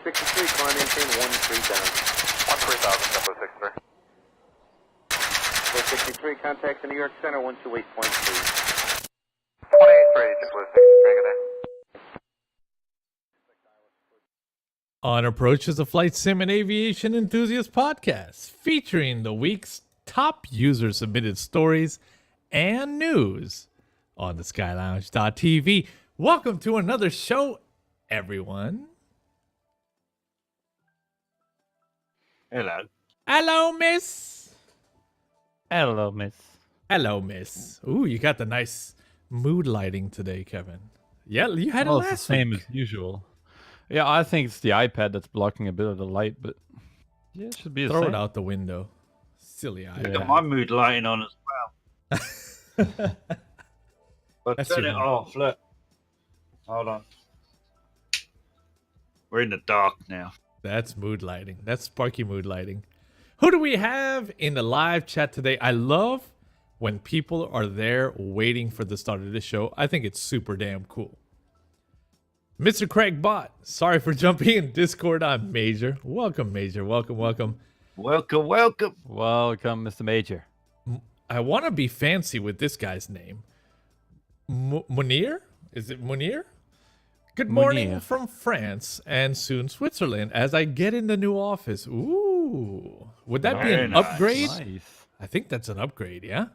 63, climb maintain 13 down. 13,000, Jumbo 63. 63, contact the New York Center, 128.3. 28-3, Jumbo 63, good day. On Approach is a flight sim and aviation enthusiast podcast featuring the week's top user-submitted stories and news on the skylounge.tv. Welcome to another show, everyone. Hello. Hello, miss. Hello, miss. Hello, miss. Ooh, you got the nice mood lighting today, Kevin. Yeah, you had it Well, it's last the same week. as usual. Yeah, I think it's the iPad that's blocking a bit of the light, but yeah, it should be the Throw same. it out the window. Silly eye. Yeah. Got my mood lighting on as well. But That's turn your it one. off. Look. Hold on. We're in the dark now. That's mood lighting. That's Sparky mood lighting. Who do we have in the live chat today? I love when people are there waiting for the start of the show. I think it's super damn cool. Mr. Craig Bott, sorry for jumping in Discord. I'm Major. Welcome, Major. Welcome, welcome. Welcome, welcome. Welcome, Mr. Major. I want to be fancy with this guy's name. Munir? Is it Munir? Good morning Munir. from France and soon Switzerland as I get in the new office. Ooh. Would that be Very an nice. upgrade? Nice. I think that's an upgrade, yeah?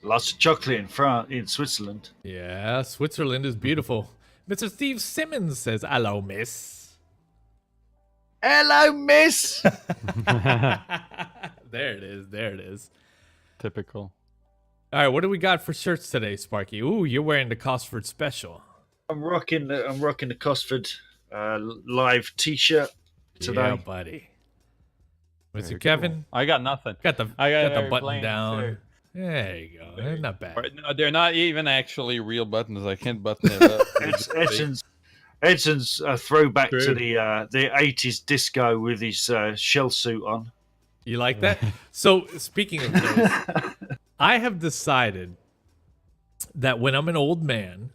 Lots of chocolate in France, in Switzerland. Yeah, Switzerland is beautiful. Mr. Steve Simmons says, hello, miss. Hello, miss. There it is. There it is. Typical. All right, what do we got for shirts today, Sparky? Ooh, you're wearing the Cosford special. I'm rocking the Cosford live T-shirt today. Yeah, buddy. Very Mr. cool. Kevin, I got nothing. got the I got a got the very button plain down. shirt. There you go. Not bad. No, they're not even actually real buttons. I can't button it up. Edson's a throwback True. to the 80s disco with his shell suit on. You like that? So, speaking of those, I have decided that when I'm an old man,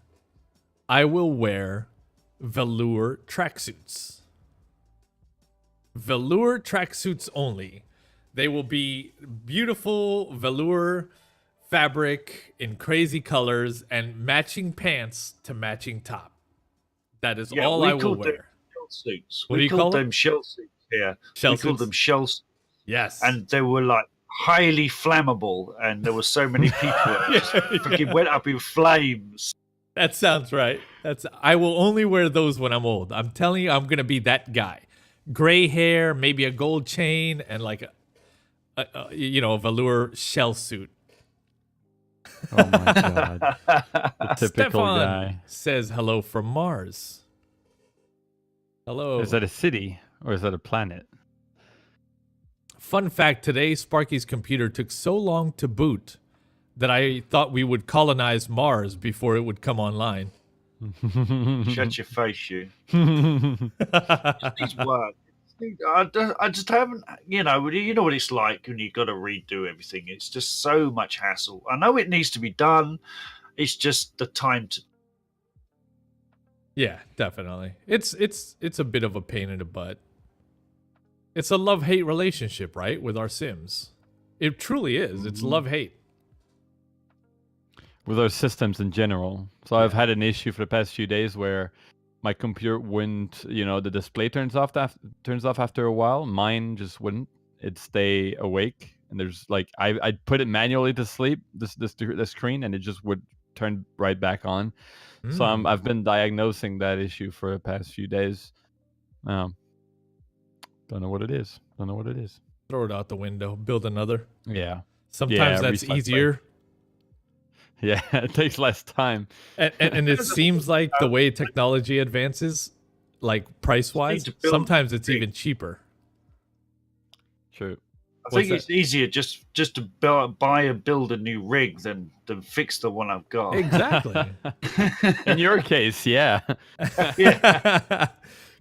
I will wear velour tracksuits. Velour tracksuits only. They will be beautiful velour fabric in crazy colors and matching pants to matching top. That is all I will them wear. shell suits. What do We you called call them? them shell suits here. Shell we called suits? them shell suits. Yes. And they were like highly flammable, and there were so many people that just freaking went up in flames. That sounds right. I will only wear those when I'm old. I'm telling you, I'm gonna be that guy. Gray hair, maybe a gold chain, and like a velour shell suit. Oh my god. The typical Stefan guy. says hello from Mars. Hello. Is that a city or is that a planet? Fun fact today, Sparky's computer took so long to boot that I thought we would colonize Mars before it would come online. Shut your face, you. It needs work. I just haven't, you know what it's like when you've got to redo everything. It's just so much hassle. I know it needs to be done. It's just the time to. Yeah, definitely. It's a bit of a pain in the butt. It's a love-hate relationship, right, with our Sims. It truly is. It's love-hate. With our systems in general. So I've had an issue for the past few days where my computer wouldn't, the display turns off after a while. Mine just wouldn't. It'd stay awake, and there's like I'd put it manually to sleep, the screen, and it just would turn right back on. So I've been diagnosing that issue for the past few days. Don't know what it is. Throw it out the window. Build another. Yeah. Sometimes Yeah, that's recycle. easier. Yeah, it takes less time. And it seems like the way technology advances, like price-wise, to build sometimes it's big. even cheaper. True. I What's think it's easier just to buy and build a new rig than fix the one I've got. Exactly. In your case, yeah.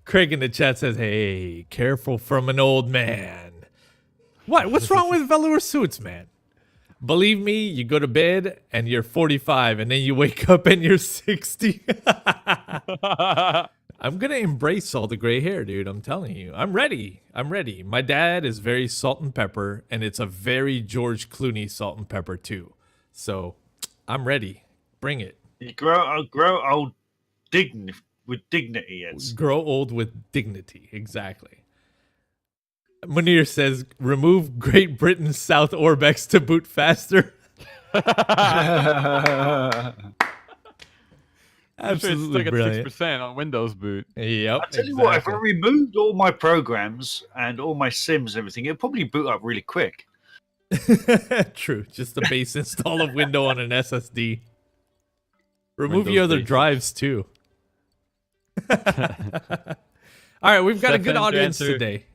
Craig in the chat says, hey, careful from an old man. What? What's wrong with velour suits, man? Believe me, you go to bed and you're 45 and then you wake up and you're 60. I'm gonna embrace all the gray hair, dude. I'm telling you. I'm ready. I'm ready. My dad is very salt and pepper, and it's a very George Clooney salt and pepper too. So I'm ready. Bring it. You grow old with dignity, yes. Grow old with dignity. Exactly. Munir says, remove Great Britain's South Orbex to boot faster. Absolutely it's brilliant. At 6% on Windows boot. Yep. I tell you what, if I removed all my programs and all my sims and everything, it'd probably boot up really quick. True. Just a base install of Windows on an SSD. Remove Windows your other basics. drives too. All right, we've got a good Stefan, to audience answer- today.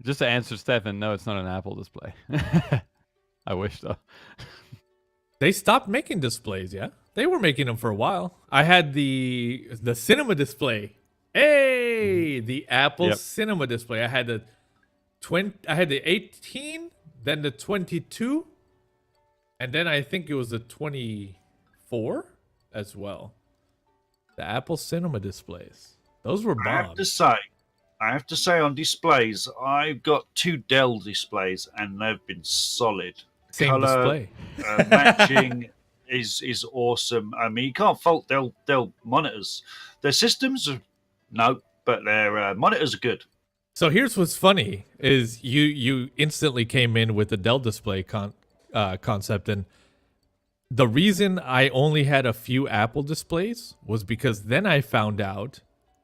Just to answer Stefan, no, it's not an Apple display. I wish though. They stopped making displays, yeah? They were making them for a while. I had the cinema display. Hey, the Apple Yep. cinema display. I had the 18, then the 22, and then I think it was the 24 as well. The Apple cinema displays. Those were I have to say on displays, I've got 2 Dell displays and they've been solid. Same Colour, display. Matching is awesome. I mean, you can't fault Dell monitors. Their systems, no, but their monitors are good. So here's what's funny is you instantly came in with the Dell display concept, and the reason I only had a few Apple displays was because then I found out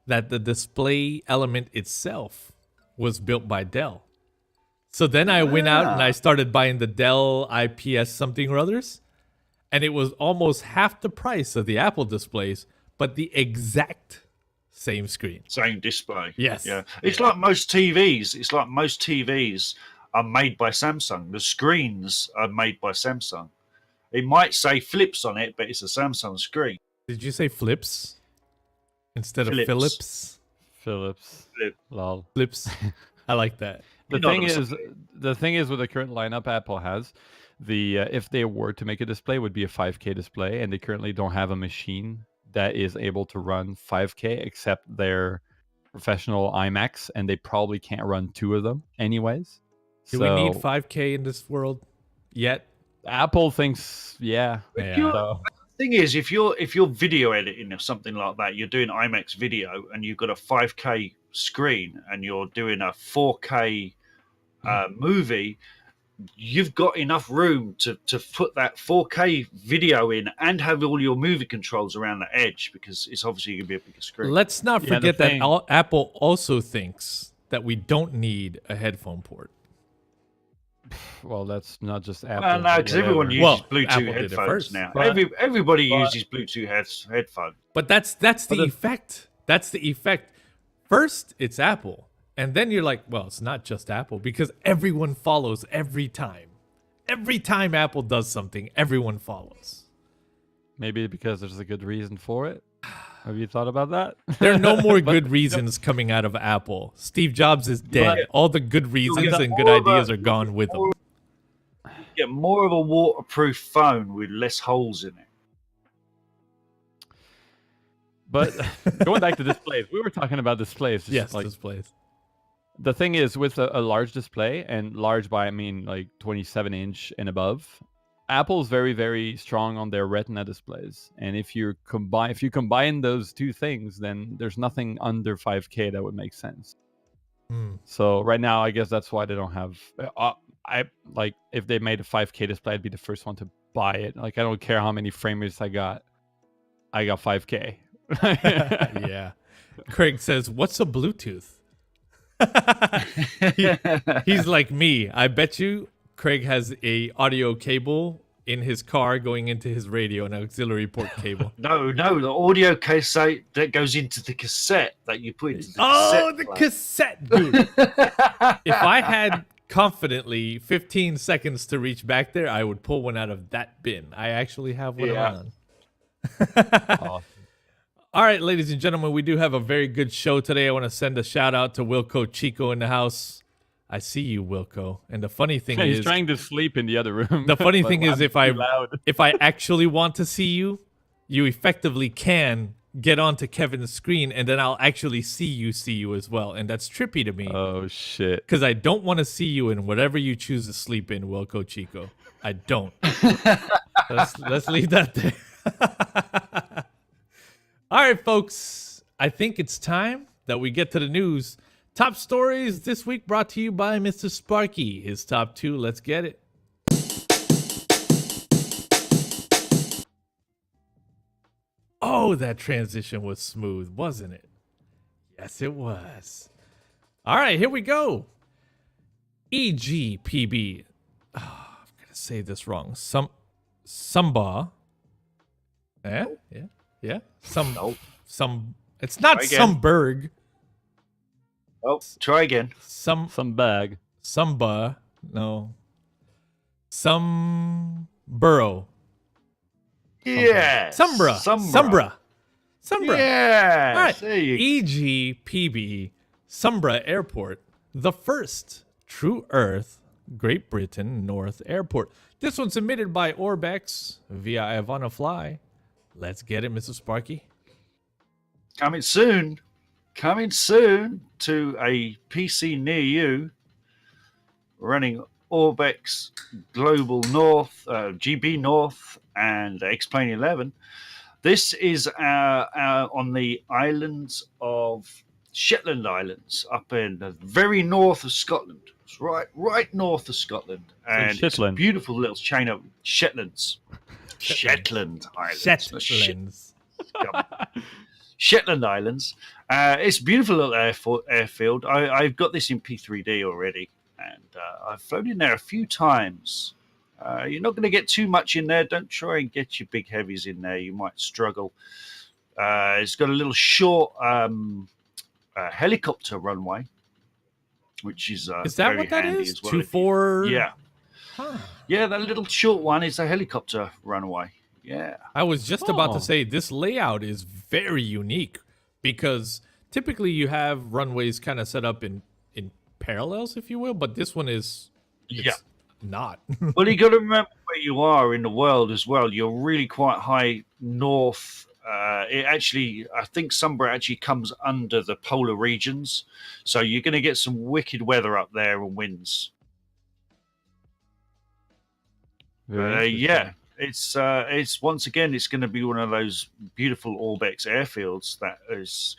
that the display element itself was built by Dell. So then I went out and I started buying the Dell IPS something or others, and it was almost half the price of the Apple displays, but the exact same screen. Same display. Yes. Yeah. It's like most TVs. It's like most TVs are made by Samsung. The screens are made by Samsung. It might say Philips on it, but it's a Samsung screen. Did you say flips instead of Philips. Philips? Philips. Lol. Flips. I like that. The You know thing what I'm is, the thing is with the current lineup Apple has, if they were to make a display, it would be a 5K display, and they currently don't have a machine that is able to run 5K except their professional iMacs, and they probably can't run 2 of them anyways. Do we need 5K in this world yet? Apple thinks, yeah. Yeah. So, Thing is, if you're video editing or something like that, you're doing IMAX video and you've got a 5K screen and you're doing a 4K movie, you've got enough room to put that 4K video in and have all your movie controls around the edge, because it's obviously going to be a bigger screen. Let's not Yeah, the forget that thing- Apple also thinks that we don't need a headphone port. well, that's not just Apple. Well, no, because everyone uses Well, Bluetooth Apple did it headphones first, now. but- Everybody uses Bluetooth headphones. But that's the the- effect. That's the effect. First, it's Apple. And then you're like, well, it's not just Apple, because everyone follows every time. Every time Apple does something, everyone follows. Maybe because there's a good reason for it. Have you thought about that? There are no more good reasons coming out of Apple. Steve Jobs is dead. But- All the good reasons get and good more of ideas a- are gone with them. Get more of a waterproof phone with less holes in it. But going back to displays, we were talking about displays. Just Yes, like displays. the thing is with a large display, and large by I mean like 27-inch and above, Apple's very, very strong on their Retina displays. And if you combine those two things, then there's nothing under 5K that would make sense. Hmm. So right now, I guess that's why they don't have. I like if they made a 5K display, I'd be the first one to buy it. Like I don't care how many frame rates I got 5K. Yeah. Craig says, what's a Bluetooth? He's like me. I bet you Craig has a audio cable in his car going into his radio, an auxiliary port cable. No, the audio cassette that goes into the cassette that you put into the Oh, cassette the player. cassette, dude. If I had confidently 15 seconds to reach back there, I would pull one out of that bin. I actually have one Yeah. on. Awesome. All right, ladies and gentlemen, we do have a very good show today. I want to send a shout out to Wilco Chico in the house. I see you, Wilco. And the funny thing He's is, trying to sleep in the other room. the funny but thing is, I'm too loud. if I actually want to see you, you effectively can get onto Kevin's screen, and then I'll actually see you as well. And that's trippy to me Oh shit. because I don't want to see you in whatever you choose to sleep in, Wilco Chico. I don't. let's leave that there. All right, folks. I think it's time that we get to the news. Top stories this week brought to you by Mr. Sparky. His top 2. Let's get it. Oh, that transition was smooth, wasn't it? Yes, it was. All right, here we go. EGPB. Oh, I'm going to say this wrong. Samba. Yeah. It's not Try again. Sumberg. Oh, try again. Some bag. Samba. No. Sumburo. Yeah. Sumbra. Yeah. All right. There you EGPB Sumbra Airport, the first True Earth Great Britain North Airport. This one's submitted by Orbex via Ivana Fly. Let's get it, Mrs. Sparky. Coming soon to a PC near you, running Orbex Global North, GB North, and X-Plane 11. This is on the islands of Shetland Islands, up in the very north of Scotland. It's right north of Scotland, and it's a beautiful little chain of Shetlands. Shetland Islands. Shetland Islands. It's a beautiful little airfield. I've got this in P3D already, and I've flown in there a few times. You're not going to get too much in there. Don't try and get your big heavies in there. You might struggle. It's got a little short helicopter runway, which is that very what that handy is? as well. 24. Yeah. Huh. Yeah, that little short one is a helicopter runway. Yeah. I was just about to say this layout is very unique because typically you have runways kind of set up in parallels, if you will, but this one is not. Well, you got to remember where you are in the world as well. You're really quite high north. It actually, I think Sumbra actually comes under the polar regions, so you're going to get some wicked weather up there and winds. Yeah, it's once again, it's going to be one of those beautiful Orbex airfields that is.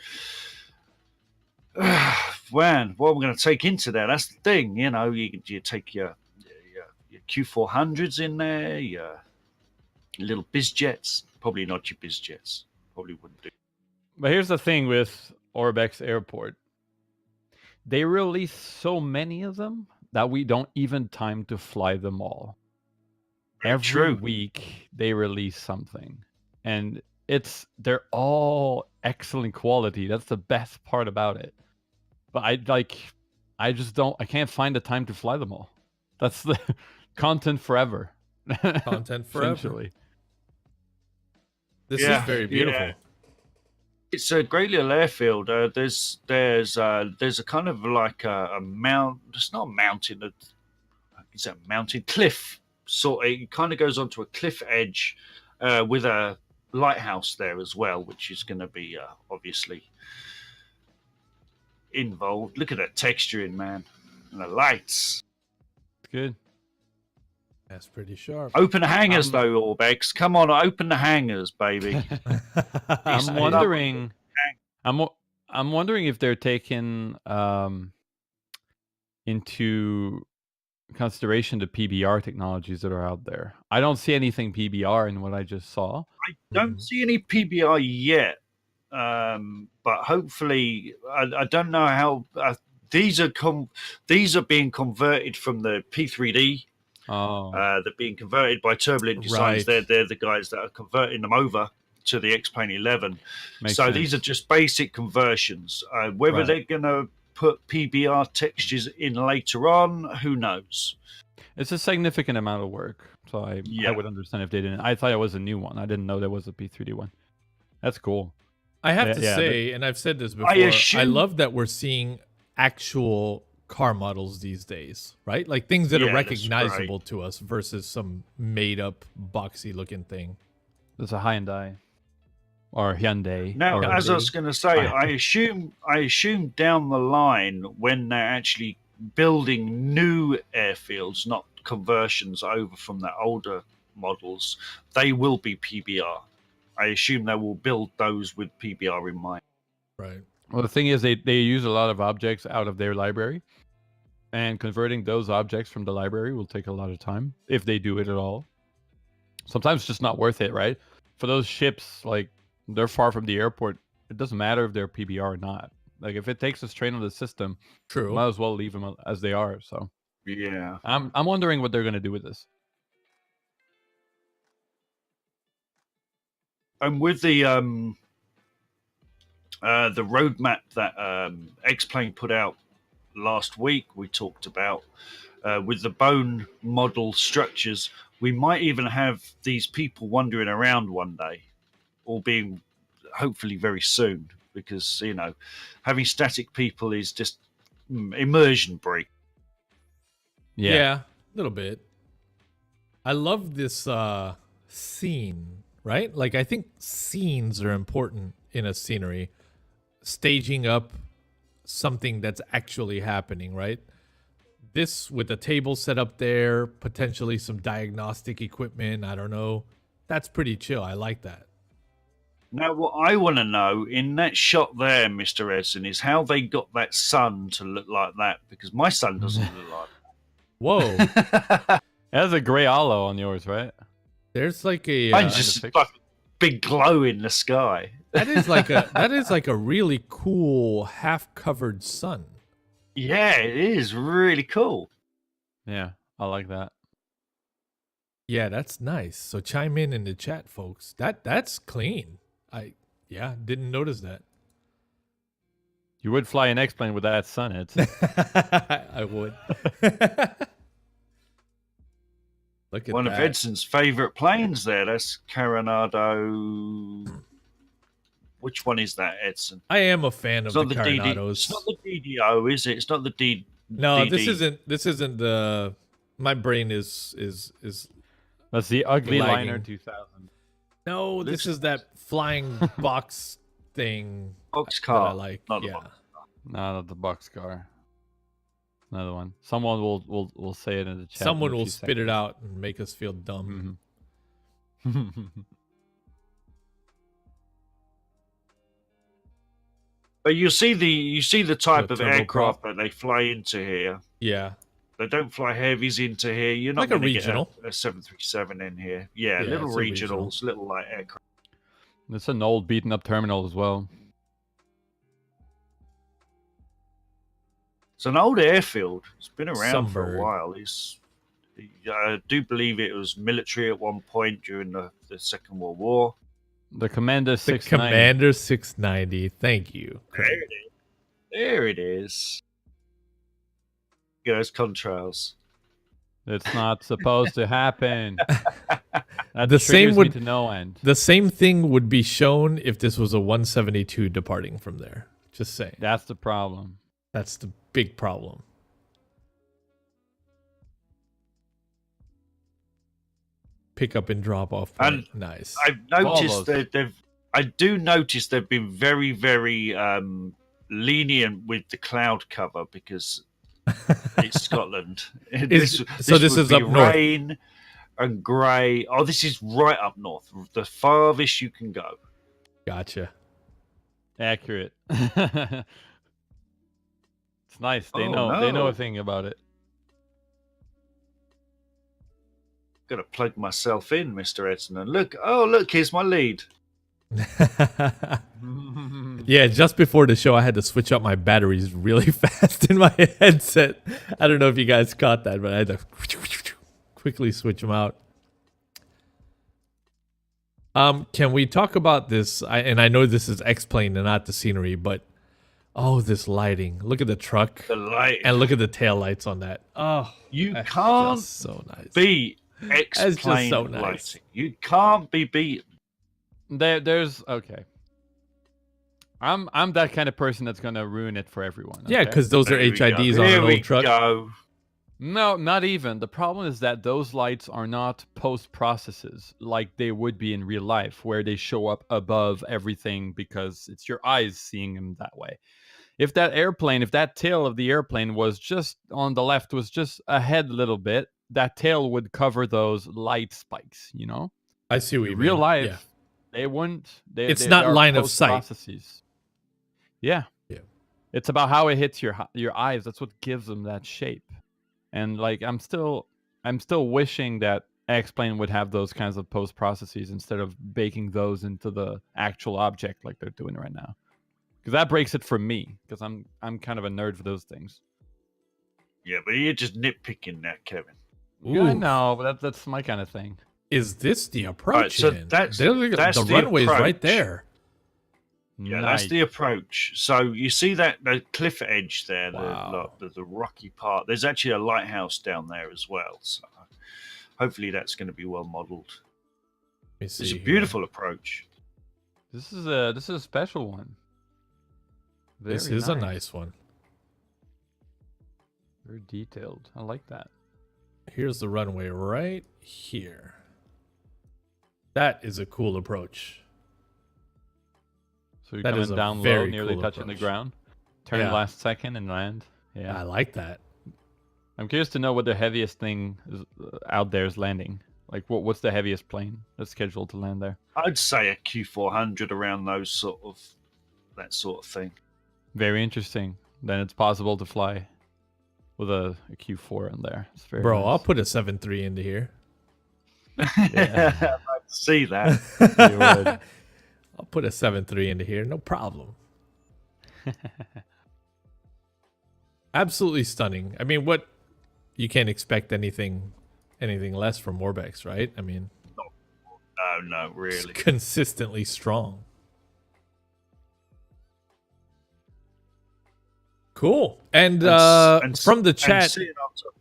Man, what we're going to take into there, that's the thing. You know, you take your Q400s in there, your little biz jets. Probably not your biz jets. Probably wouldn't do. But here's the thing with Orbex Airport. They release so many of them that we don't even time to fly them all. Every week they release something. And they're all excellent quality. That's the best part about it. But I can't find the time to fly them all. That's the content forever. Content forever. Essentially. This is very beautiful. Yeah. It's a great little airfield. There's a kind of like a mount. It's not a mountain. It's a mountain cliff. Sort of, it kind of goes onto a cliff edge with a lighthouse there as well, which is going to be obviously involved. Look at that texturing, man, and the lights. It's good. That's pretty sharp. Open the hangars, though, Orbex. Come on, open the hangars, baby. I'm wondering. I'm wondering if they're taking into consideration the PBR technologies that are out there. I don't see anything PBR in what I just saw. I don't see any PBR yet, but hopefully, I don't know how these are being converted from the P3D. They're being converted by Turbulent Designs. Right. They're the guys that are converting them over to the X-Plane 11. Makes so sense. these are just basic conversions. Whether they're going to put PBR textures in later on, who knows? It's a significant amount of work, so I would understand if they didn't. I thought it was a new one. I didn't know there was a P3D one. That's cool. I have to say, and I've said this before, I love that we're seeing actual car models these days, right? Like things that are recognizable to us versus some made up boxy looking thing. There's a high and die. or Hyundai. Now, or as I was going to say, I- I assume down the line when they're actually building new airfields, not conversions over from the older models, they will be PBR. I assume they will build those with PBR in mind. Right. Well, the thing is, they use a lot of objects out of their library, and converting those objects from the library will take a lot of time if they do it at all. Sometimes it's just not worth it, right? For those ships, like they're far from the airport. It doesn't matter if they're PBR or not. Like if it takes a strain on the system, True. might as well leave them as they are. So Yeah. I'm wondering what they're gonna do with this. And with the roadmap that X-Plane put out last week, we talked about with the bone model structures, we might even have these people wandering around one day, or being hopefully very soon, because having static people is just immersion break. Yeah, a little bit. I love this scene, right? Like, I think scenes are important in a scenery. Staging up something that's actually happening, right? This with the table set up there, potentially some diagnostic equipment, I don't know. That's pretty chill. I like that. Now, what I want to know in that shot there, Mr. Edson, is how they got that sun to look like that, because my sun doesn't look like Whoa. It has a gray halo on yours, right? There's like a that. Mine's just fixed. like a big glow in the sky. that is like a really cool half-covered sun. Yeah, it is really cool. Yeah, I like that. Yeah, that's nice. So chime in the chat, folks. That's clean. Didn't notice that. You would fly an X-plane with that sun, Edson. I would. Look at One that. of Edson's favourite planes there. That's Coronado. Which one is that, Edson? I am a fan of It's the not the DD. Coronados. It's not the DDO, is it? It's not the D. No, DD. this isn't the. My brain is. That's the ugly Lagging. liner 2000. No, this is that flying box thing that I Boxcar. like. Not the Yeah. box. No, not the boxcar. Another one. Someone will say it in the chat. Someone in a will few spit it out and make us feel dumb. seconds. But you see the type The of turboprop. aircraft that they fly into here. Yeah. They don't fly heavies into here. You're not Like a going to get regional. a 737 in here. Yeah, Yeah, little it's a regional. regionals, little light aircraft. It's an old beaten up terminal as well. It's an old airfield. It's been around for Sunbird. a while. I do believe it was military at one point during the Second World War. The Commander The 690. Commander 690. Thank you. There it is. There it is. Look at those contrails. It's not supposed to happen. That The same triggers me would- to no end. The same thing would be shown if this was a 172 departing from there. Just saying. That's the problem. That's the big problem. Pick up and drop off point. Nice. I've noticed Volvos. I do notice they've been very, very lenient with the cloud cover because it's Scotland. This This is would be up north. rain and grey. Oh, this is right up north, the farthest you can go. Gotcha. Accurate. It's nice. They Oh, know. They know no. a thing about it. Got to plug myself in, Mr. Edson, and look. Oh, look, here's my lead. Yeah, just before the show, I had to switch out my batteries really fast in my headset. I don't know if you guys caught that, but I had to quickly switch them out. Can we talk about this? And I know this is X-Plane and not the scenery, but oh, this lighting! Look at the truck The light. and look at the taillights on that. Oh, You that's can't just so nice. beat just X-plane so nice. lighting. You can't be beaten. There's okay. I'm that kind of person that's gonna ruin it for everyone. Yeah, okay? because those are There we go. HIDs on Here an we old truck. go. No, not even. The problem is that those lights are not post processes like they would be in real life, where they show up above everything because it's your eyes seeing them that way. If that tail of the airplane was just on the left, was just ahead a little bit, that tail would cover those light spikes, you know? I see what In you real mean. life, Yeah. they wouldn't. It's not are line of sight. post-processes. Yeah. Yeah. It's about how it hits your eyes. That's what gives them that shape. And like I'm still wishing that X-Plane would have those kinds of post processes instead of baking those into the actual object like they're doing right now. Because that breaks it for me. Because I'm kind of a nerd for those things. Yeah, but you're just nitpicking that, Kevin. Yeah, I Ooh. know, but that's my kind of thing. Is this the approach? Right, so then? that's the the runway's right approach. there. Yeah, Nice. that's the approach. So you see the cliff edge there, Wow. the rocky part. There's actually a lighthouse down there as well. So hopefully that's going to be well modelled. Let me see. It's a here. beautiful approach. This is a special one. This Very is a nice one. Very detailed. I like that. Here's the runway right here. That is a cool approach. So you're That is coming a down low, very nearly cool touching approach. the ground. Turn Yeah. last second and land. I Yeah. like that. I'm curious to know what the heaviest thing is, out there is landing. Like what's the heaviest plane that's scheduled to land there? I'd say a Q400 around that sort of thing. Very interesting. Then it's possible to fly with a Q4 in there. It's very Bro, nice. I'll put a 7.3 into here. Yeah. I'd like to see that. You would. I'll put a 7.3 into here. No problem. Absolutely stunning. I mean, what you can't expect anything less from Morbex, right? I mean, No, it's really. consistently strong. Cool. And from the chat, sitting on top-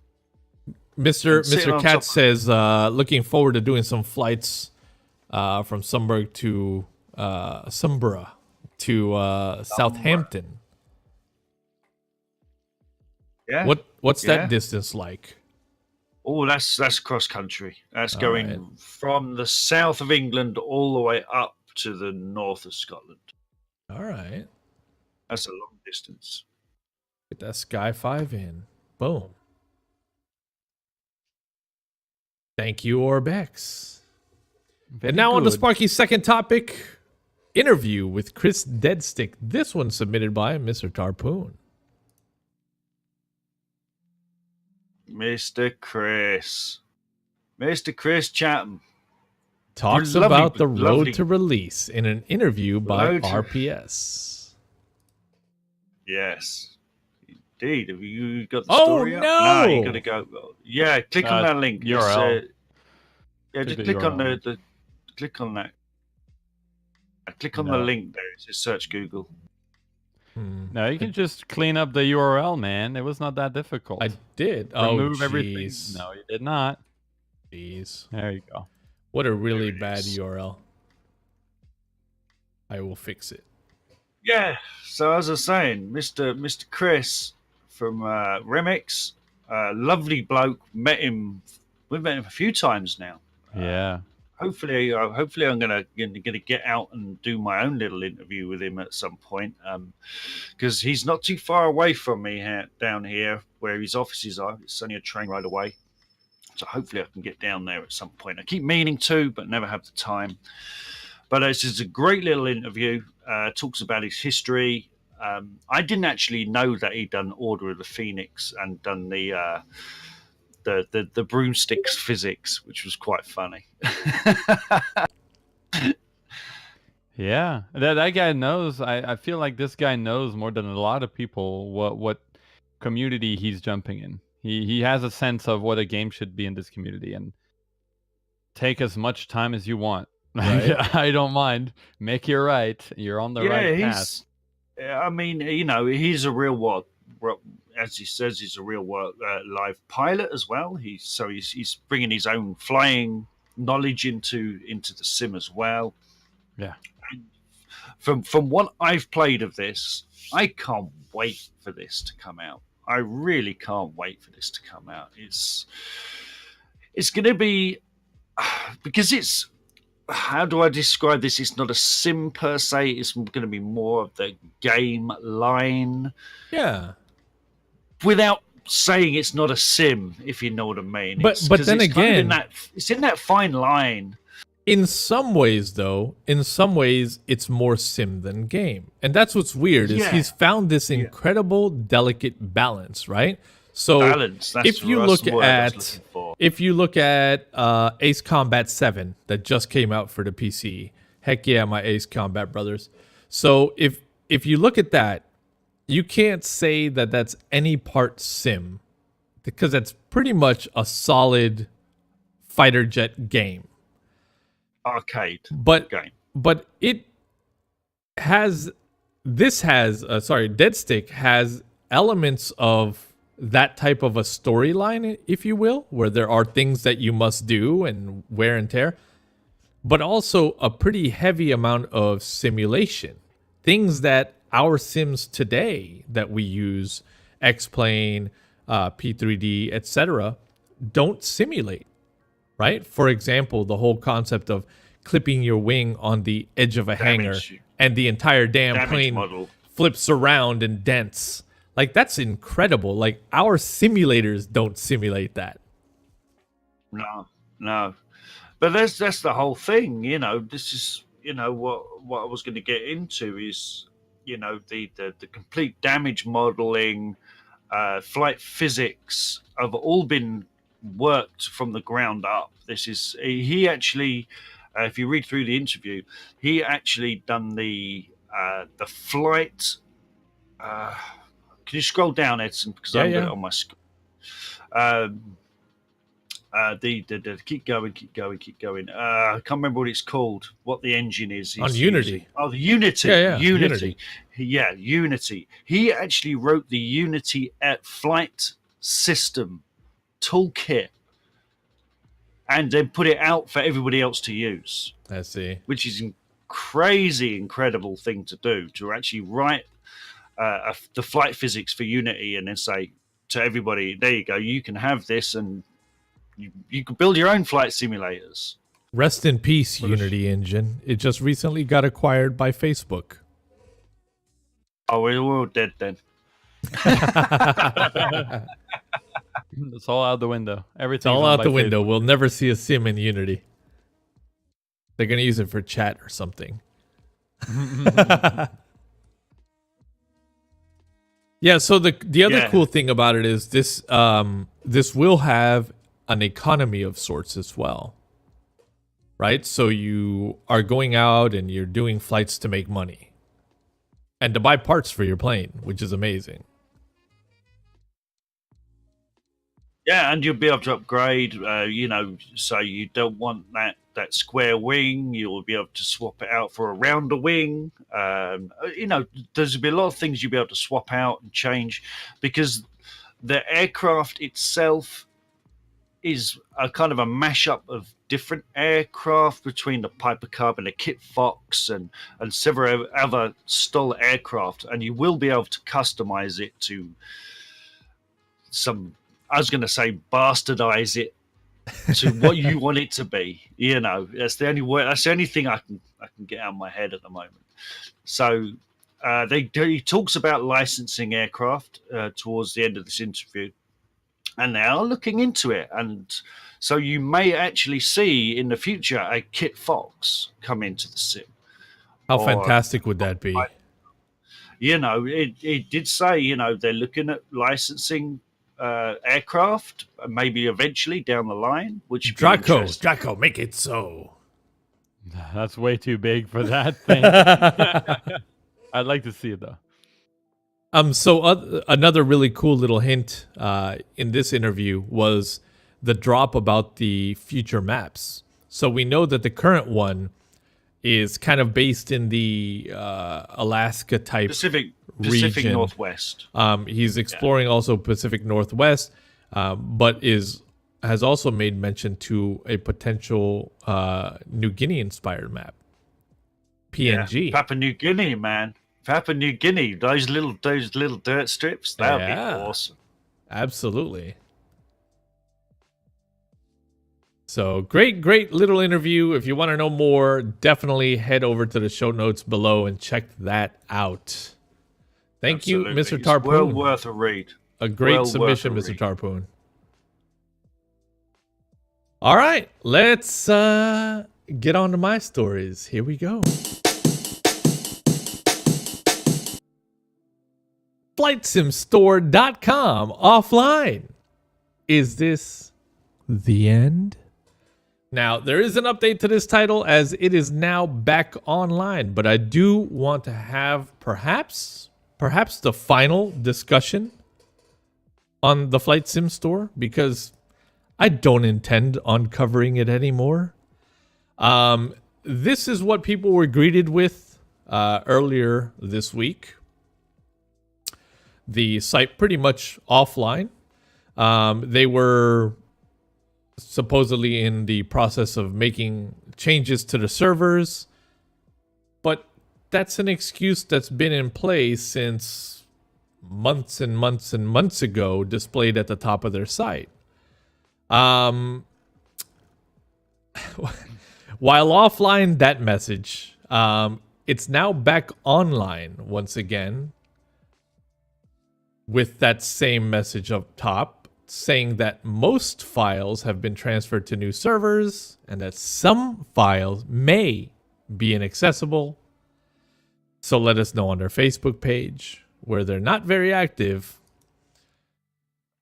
Mr. sitting Mr. on Cat top of- says looking forward to doing some flights from Sunburg to Sumborough to Southampton. Yeah. What's Yeah. that distance like? Oh, that's cross country. That's All going right. from the south of England all the way up to the north of Scotland. All right. That's a long distance. Get that Sky 5 in. Boom. Thank you, Orbex. Very And now on to good. Sparky's second topic. Interview with Chris Deadstick. This one submitted by Mr. Tarpoon. Mr. Chris Chatham. Talks Lovely- about the road lovely- to release in an interview by Road to- RPS. Yes, indeed. Have you got the Oh, story up? no! You got to go. Yeah, click on that link. It's, URL. yeah, Click just the click on URL. the click on that. Click on No. the link there. Just search Google. No, you can just clean up the URL, man. It was not that difficult. I did. Remove Oh, everything. jeez. No, you did not. Jeez. There you go. What a really There it bad is. URL. I will fix it. Yeah. So as I was saying, Mr. Chris from Remix, lovely bloke. Met him. We've met him a few times now. Yeah. Hopefully, I'm gonna get out and do my own little interview with him at some point, because he's not too far away from me down here where his offices are. It's only a train ride away, so hopefully I can get down there at some point. I keep meaning to, but never have the time. But it's just a great little interview. Talks about his history. I didn't actually know that he'd done Order of the Phoenix and done the broomsticks physics, which was quite funny. Yeah. That guy knows. I feel like this guy knows more than a lot of people what community he's jumping in. He has a sense of what a game should be in this community, and take as much time as you want. Right. I don't mind. Make it right. You're on the right path. I mean, he's a real as he says, he's a real live pilot as well. He's bringing his own flying knowledge into the sim as well. Yeah. And from what I've played of this, I can't wait for this to come out. I really can't wait for this to come out. It's going to be, because it's, how do I describe this? It's not a sim per se. It's going to be more of the game line. Yeah. Without saying it's not a sim, if you know what I mean. But then it's again, it's in that fine line. in some ways, though, it's more sim than game. And that's what's weird, is he's found this incredible, delicate balance, right? So Balance, that's if you the look word I was at looking for. Ace Combat 7 that just came out for the PC, heck yeah, my Ace Combat brothers. So if you look at that, you can't say that that's any part sim, because that's pretty much a solid fighter jet game. Arcade But game. but it has Dead Stick has elements of that type of a storyline, if you will, where there are things that you must do and wear and tear, but also a pretty heavy amount of simulation. Things that our sims today that we use, X-Plane, P3D, etc., don't simulate, right? For example, the whole concept of clipping your wing on the edge of a hangar and the entire damn plane model flips around and dents. Like, that's incredible. Like, our simulators don't simulate that. No. But that's the whole thing, you know. This is, you know, what I was going to get into is, you know, the complete damage modeling, flight physics have all been worked from the ground up. This is, he actually, if you read through the interview, he actually done the flight. Can you scroll down, Edson? Because I'm got it on my screen. Keep going. I can't remember what it's called. What the engine is on Unity. Using. Oh, the Unity. Unity. Yeah, Unity. He actually wrote the Unity flight system toolkit, and then put it out for everybody else to use. I see. Which is a crazy, incredible thing to do, to actually write the flight physics for Unity and then say to everybody, there you go, you can have this, and you can build your own flight simulators. Rest in peace, Unity engine. It just recently got acquired by Facebook. Oh, we're all dead then. It's all out the window. Everything's all out the window. Facebook. We'll never see a sim in Unity. They're going to use it for chat or something. Yeah, so the other cool thing about it is this this will have an economy of sorts as well. Right? So you are going out and you're doing flights to make money. And to buy parts for your plane, which is amazing. Yeah, and you'll be able to upgrade, you know, so you don't want that square wing, you'll be able to swap it out for a rounder wing. You know, there's be a lot of things you'll be able to swap out and change, because the aircraft itself is a kind of a mashup of different aircraft between the Piper Cub and the Kit Fox and several other style aircraft, and you will be able to customize it to some, I was going to say bastardize it to what you want it to be. You know, that's the only way. That's the only thing I can get out of my head at the moment. So he talks about licensing aircraft towards the end of this interview, and they are looking into it. And so you may actually see in the future a Kit Fox come into the sim. How fantastic would that be? You know, it did say, you know, they're looking at licensing aircraft, maybe eventually down the line. Which Draco, make it so. That's way too big for that thing. I'd like to see it though. So another really cool little hint in this interview was the drop about the future maps. So we know that the current one is kind of based in the Alaska type Pacific region. Northwest. He's exploring also Pacific Northwest, but has also made mention to a potential New Guinea inspired map. PNG. Yeah. Papua New Guinea, man. Papua New Guinea, those little dirt strips, that would Yeah. be awesome. Absolutely. So great little interview. If you want to know more, definitely head over to the show notes below and check that out. Thank Absolutely. you, Mr. It's Tarpoon. well worth a read. A great well submission, worth a Mr. Tarpoon. All right, let's get on to my stories. Here we go. FlightSimStore.com offline. Is this the end? Now, there is an update to this title as it is now back online, but I do want to have perhaps the final discussion on the Flight Sim Store because I don't intend on covering it anymore. This is what people were greeted with earlier this week. The site pretty much offline. They were supposedly in the process of making changes to the servers, but that's an excuse that's been in place since months and months and months ago, displayed at the top of their site. While offline, that message, it's now back online once again with that same message up top saying that most files have been transferred to new servers and that some files may be inaccessible. So let us know on their Facebook page where they're not very active.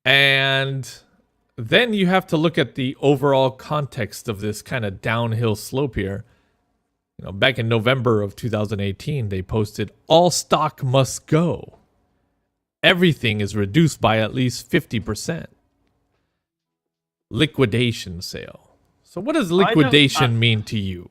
And then you have to look at the overall context of this kind of downhill slope here. You know, back in November of 2018, they posted all stock must go. Everything is reduced by at least 50%. Liquidation sale. So what does liquidation mean to you?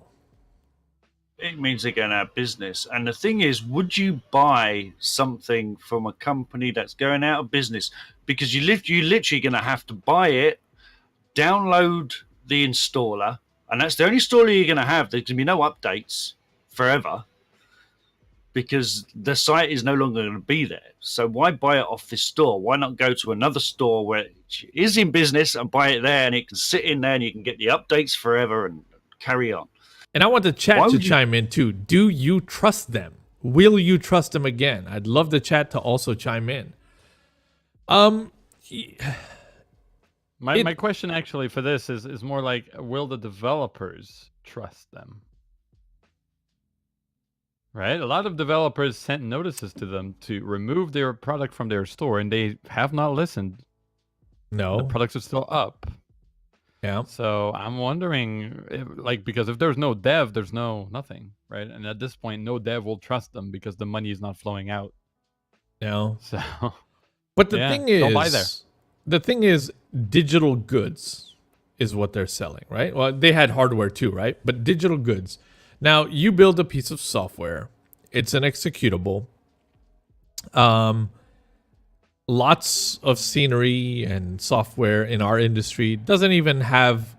It means they're going out of business. And the thing is, would you buy something from a company that's going out of business? Because you're literally going to have to buy it, download the installer, and that's the only installer you're going to have. There's going to be no updates forever because the site is no longer going to be there. So why buy it off this store? Why not go to another store where it is in business and buy it there and it can sit in there and you can get the updates forever and carry on? And I want the chat to chime in too. Do you trust them? Will you trust them again? I'd love the chat to also chime in. My question actually for this is more like, will the developers trust them? Right? A lot of developers sent notices to them to remove their product from their store, and they have not listened. No. The products are still up. Yeah. So I'm wondering, because if there's no dev, there's nothing, right? And at this point, no dev will trust them because the money is not flowing out. No. So, but the thing is, don't buy there. The thing is, digital goods is what they're selling, right? Well, they had hardware too, right? But digital goods. Now, you build a piece of software. It's an executable. Lots of scenery and software in our industry doesn't even have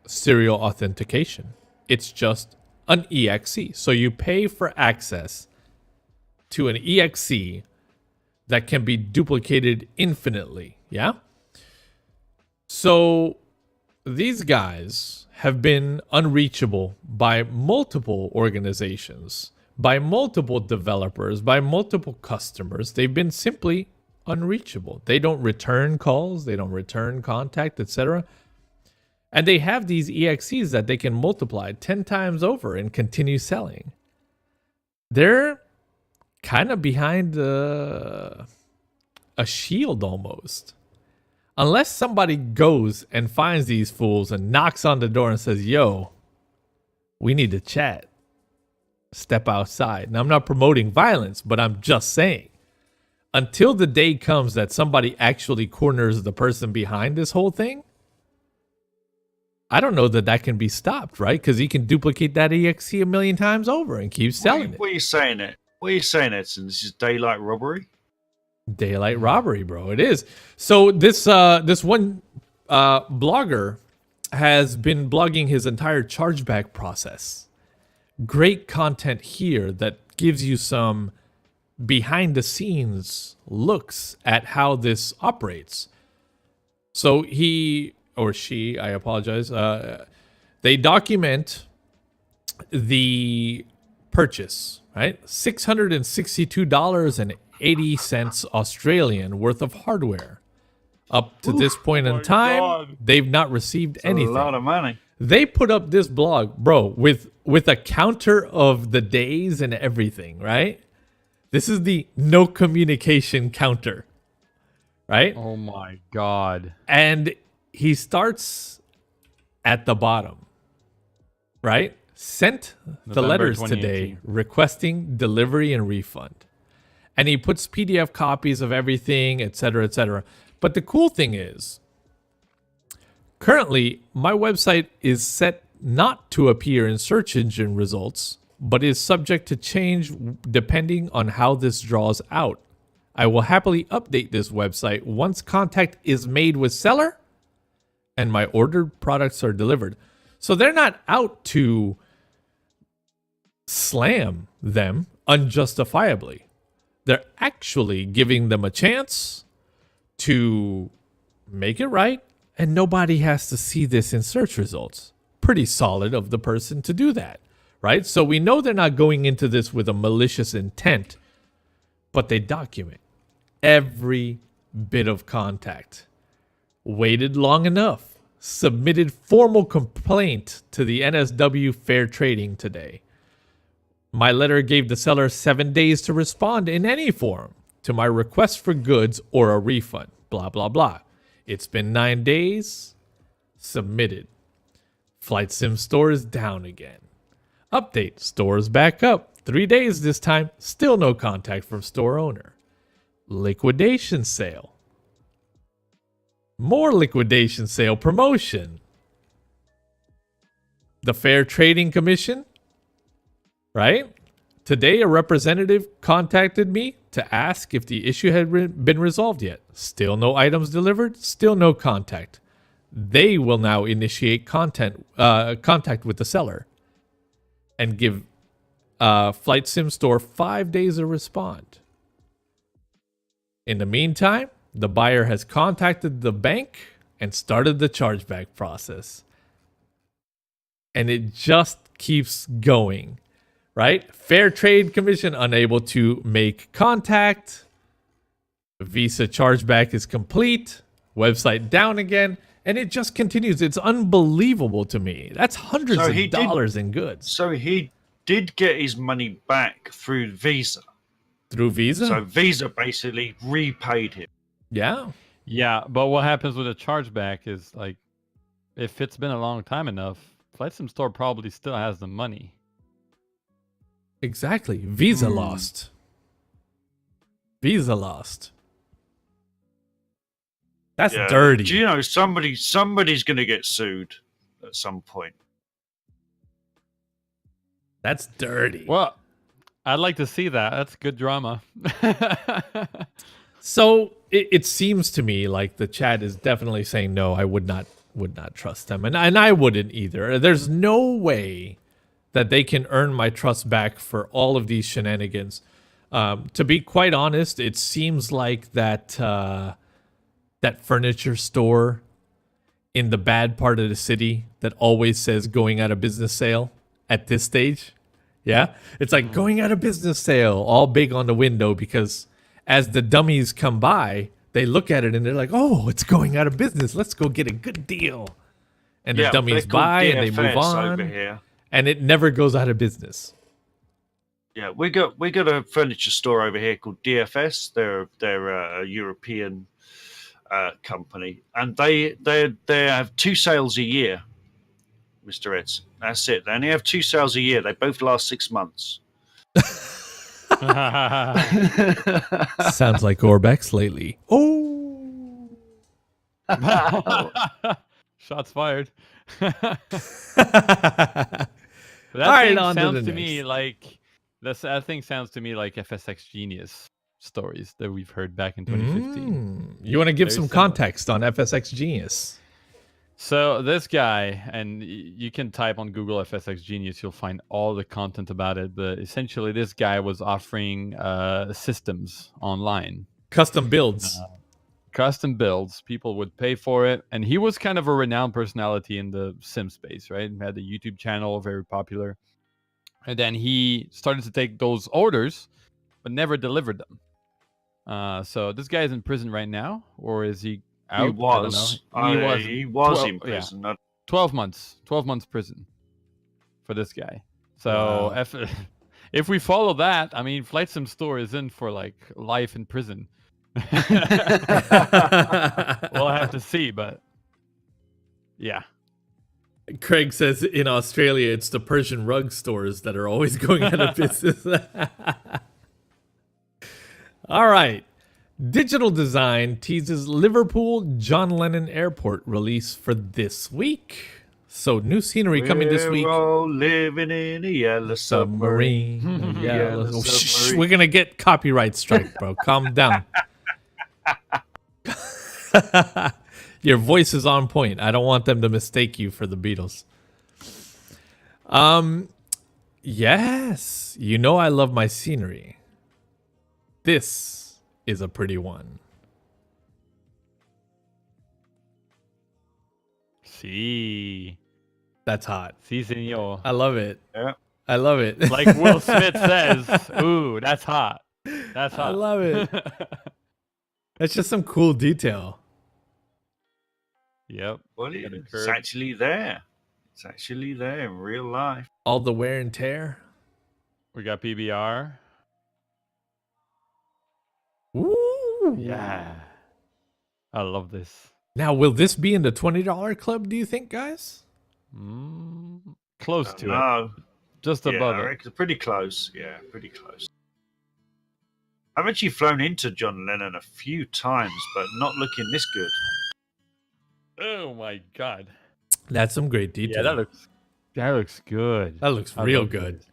serial authentication. It's just an EXE. So you pay for access to an EXE that can be duplicated infinitely. Yeah? So these guys have been unreachable by multiple organizations, by multiple developers, by multiple customers. They've been simply unreachable. They don't return calls, they don't return contact, etc. And they have these EXEs that they can multiply 10 times over and continue selling. They're kind of behind a shield almost. Unless somebody goes and finds these fools and knocks on the door and says, yo, we need to chat. Step outside. Now, I'm not promoting violence, but I'm just saying, until the day comes that somebody actually corners the person behind this whole thing, I don't know that can be stopped, right? Because he can duplicate that EXE a million times over and keep selling it. What are you saying, Ed? What are you saying, Edson? This is daylight robbery? Daylight robbery, bro. It is. So this one blogger has been blogging his entire chargeback process. Great content here that gives you some behind the scenes looks at how this operates. So he or she, I apologize, they document the purchase, right? $662.80 Australian worth of hardware. Up to this point in time, they've not received anything. A lot of money. They put up this blog, bro, with a counter of the days and everything, right? This is the no communication counter, right? Oh my god. And he starts at the bottom, right? Sent the November letters 2018. today requesting delivery and refund. And he puts PDF copies of everything, etc., etc. But the cool thing is, currently, my website is set not to appear in search engine results, but is subject to change depending on how this draws out. I will happily update this website once contact is made with seller and my ordered products are delivered. So they're not out to slam them unjustifiably. They're actually giving them a chance to make it right, and nobody has to see this in search results. Pretty solid of the person to do that, right? So we know they're not going into this with a malicious intent, but they document every bit of contact. Waited long enough. Submitted formal complaint to the NSW Fair Trading today. My letter gave the seller 7 days to respond in any form to my request for goods or a refund. Blah, blah, blah. It's been 9 days. Submitted. Flight Sim store is down again. Update. Store is back up. 3 days this time. Still no contact from store owner. Liquidation sale. More liquidation sale promotion. The Fair Trading Commission, right? Today, a representative contacted me to ask if the issue had been resolved yet. Still no items delivered. Still no contact. They will now initiate contact with the seller and give Flight Sim Store 5 days to respond. In the meantime, the buyer has contacted the bank and started the chargeback process. And it just keeps going, right? Fair Trade Commission unable to make contact. Visa chargeback is complete. Website down again. And it just continues. It's unbelievable to me. That's hundreds of dollars in goods. So he did get his money back through Visa. Through Visa? So Visa basically repaid him. Yeah. Yeah, but what happens with a chargeback is, like, if it's been a long time enough, Flight Sim Store probably still has the money. Exactly. Visa lost. Visa lost. That's dirty. Do you know somebody's going to get sued at some point? That's dirty. Well, I'd like to see that. That's good drama. So it seems to me like the chat is definitely saying no. I would not trust them, and I wouldn't either. There's no way that they can earn my trust back for all of these shenanigans. To be quite honest, it seems like that furniture store in the bad part of the city that always says going out of business sale at this stage. Yeah, it's like going out of business sale, all big on the window, because as the dummies come by, they look at it and they're like, oh, it's going out of business. Let's go get a good deal. And the dummies buy and they move on. Over here. And it never goes out of business. Yeah, we got a furniture store over here called DFS. They're a European company, and they have 2 sales a year, Mr. Eds. That's it. They only have 2 sales a year. They both last 6 months. Sounds like Orbex lately. Oh. Shots fired. That All right, thing on to sounds the to me next. like that thing sounds to me like FSX Genius stories that we've heard back in 2015. You want to give Very some similar. context on FSX Genius? So this guy, and you can type on Google FSX Genius, you'll find all the content about it. But essentially, this guy was offering systems online, Custom builds. custom builds. People would pay for it, and he was kind of a renowned personality in the sim space, right? He had a YouTube channel, very popular, and then he started to take those orders, but never delivered them. So this guy is in prison right now, or is he out? He was. I don't know. He was 12 in prison. Yeah. 12 months prison for this guy. So Wow. if we follow that, I mean, Flight Sim Store is in for like life in prison. We'll have to see, but yeah. Craig says in Australia, it's the Persian rug stores that are always going out of business. All right. Digital Design teases Liverpool John Lennon Airport release for this week. So new scenery coming this week. We're all living in a yellow submarine. Submarine. Yellow Oh, shh, submarine. we're gonna get copyright strike, bro. Calm down. Your voice is on point. I don't want them to mistake you for the Beatles. Yes. You know I love my scenery. This is a pretty one. See. That's hot. See, senor. I love it. Yeah. I love it. Like Will Smith says, ooh, that's hot. That's hot. I love it. That's just some cool detail. Yep. Well, Got a it's curve. actually there. It's actually there in real life. All the wear and tear. We got PBR. Ooh. Yeah. I love this. Now, will this be in the $20 club, do you think, guys? Close to it. No. Just Yeah, above I it. reckon pretty close. Yeah, pretty close. I've actually flown into John Lennon a few times, but not looking this good. Oh my god. That's some great detail. Yeah, that looks good. That looks I real love good. this.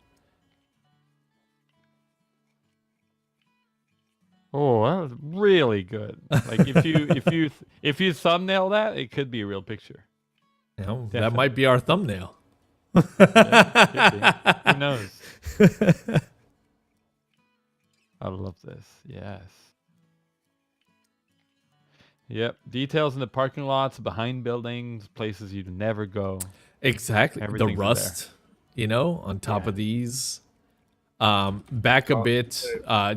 Oh, that was really good. Like if you thumbnail that, it could be a real picture. You know, that Definitely. might be our thumbnail. Yeah, who knows? I love this. Yes. Yep. Details in the parking lots, behind buildings, places you'd never go. Exactly. Everything's The in rust, you know, on top Yeah. of these. Back a bit,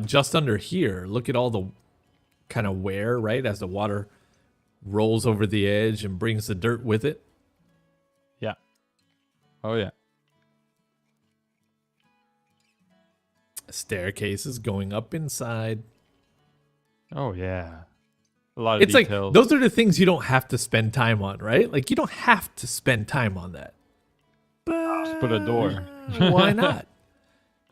just under here. Look at all the kind of wear, right? As the water rolls over the edge and brings the dirt with it. Yeah. Oh yeah. Staircases going up inside. Oh yeah. A lot of It's details. like, those are the things you don't have to spend time on, right? Like, you don't have to spend time on that. But put a door. why not?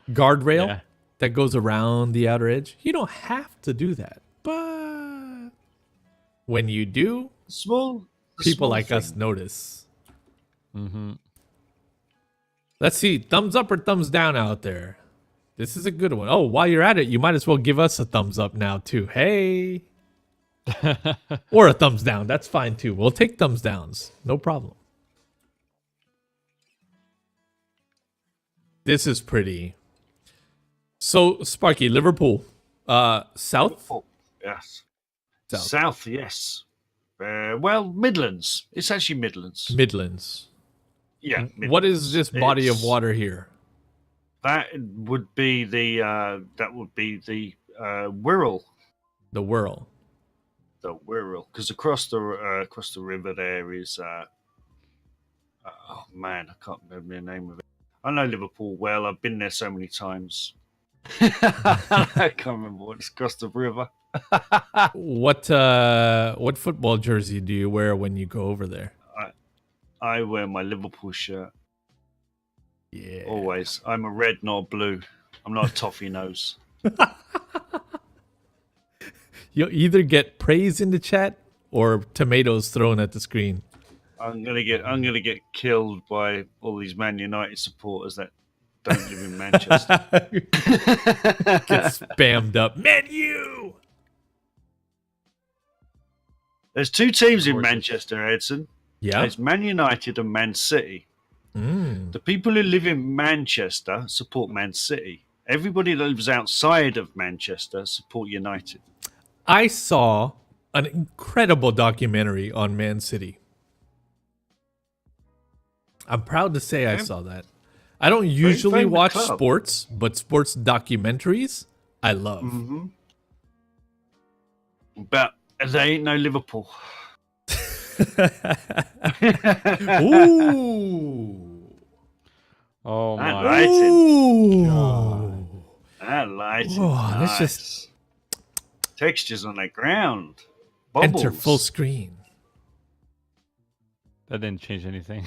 Guardrail Yeah. that goes around the outer edge. You don't have to do that. But when you do, The people small like us thing. notice. Mm-hmm. Let's see. Thumbs up or thumbs down out there? This is a good one. Oh, while you're at it, you might as well give us a thumbs up now, too. Hey. Or a thumbs down. That's fine, too. We'll take thumbs downs. No problem. This is pretty. So, Sparky, Liverpool. South? Oh, yes. South. South, yes. Well, Midlands. It's actually Midlands. Midlands. Yeah. What is this body of It's- water here? That would be the Wirral. The Wirral. The Wirral, because across the river there is oh man, I can't remember the name of it. I know Liverpool well. I've been there so many times. I can't remember what's across the river. What football jersey do you wear when you go over there? I wear my Liverpool shirt Yeah. always. I'm a red, not a blue. I'm not a toffee nose. You'll either get praise in the chat or tomatoes thrown at the screen. I'm gonna get killed by all these Man United supporters that don't live in Manchester. Get spammed up. Menu! There's two teams in Manchester, Edson. Yeah. There's Man United and Man City. The people who live in Manchester support Man City. Everybody that lives outside of Manchester support United. I saw an incredible documentary on Man City. I'm proud to say I saw that. I don't usually famous watch club. sports, but sports documentaries I love. But they ain't no Liverpool. Ooh. Oh That my! lighting. Ooh. That lighting. Oh, Nice. let's just Textures on the ground. Bubbles. enter full screen. That didn't change anything.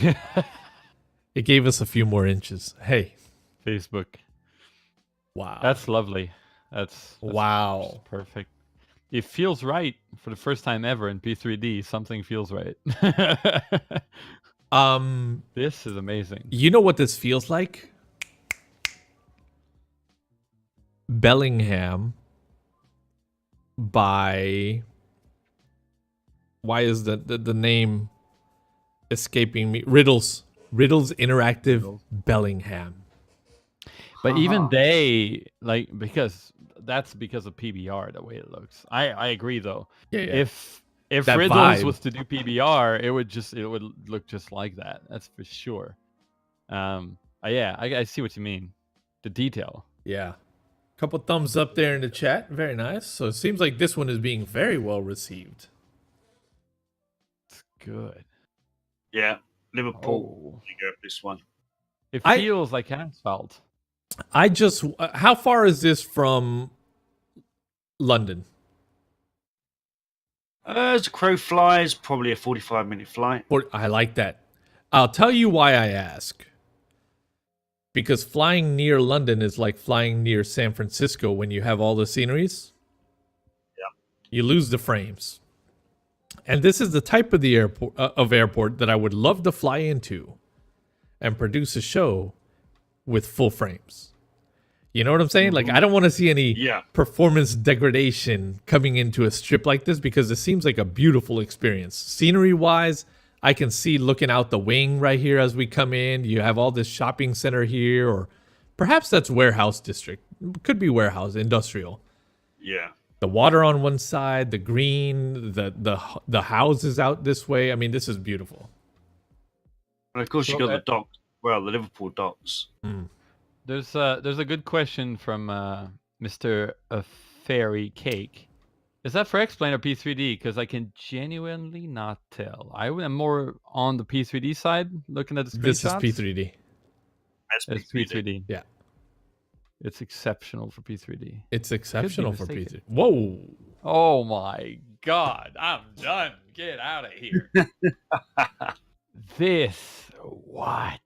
It gave us a few more inches. Hey, Facebook. wow. That's lovely. That's wow. perfect. It feels right for the first time ever in P3D. Something feels right. This is amazing. You know what this feels like? Bellingham by, why is the name escaping me? Riddles Interactive Bellingham. But even they, like, because that's because of PBR, the way it looks. I agree though. Yeah. If That Riddles vibe. was to do PBR, it would look just like that. That's for sure. Yeah, I see what you mean. The detail. Yeah. Couple thumbs up there in the chat. Very nice. So it seems like this one is being very well received. It's good. Yeah, Liverpool. Oh. You grab this one. It I- feels like asphalt. I just, how far is this from London? As a crow flies, probably a 45-minute flight. Or I like that. I'll tell you why I ask. Because flying near London is like flying near San Francisco when you have all the sceneries. Yeah. You lose the frames. And this is the type of the airport that I would love to fly into and produce a show with full frames. You know what I'm saying? Like, I don't want to see any performance degradation coming into a strip like this because it seems like a beautiful experience. Scenery-wise, I can see looking out the wing right here as we come in. You have all this shopping center here, or perhaps that's warehouse district. Could be warehouse, industrial. Yeah. The water on one side, the green, the houses out this way. I mean, this is beautiful. And of course, you got the dock. Well, the Liverpool docks. There's a good question from Mr. Fairy Cake. Is that for X-Plane or P3D? Because I can genuinely not tell. I am more on the P3D side, looking at the screenshots. This is P3D. That's It's P3D. Yeah. It's exceptional for P3D. It's exceptional for mistaken. P3D. Whoa. Oh my god, I'm done. Get out of here. What?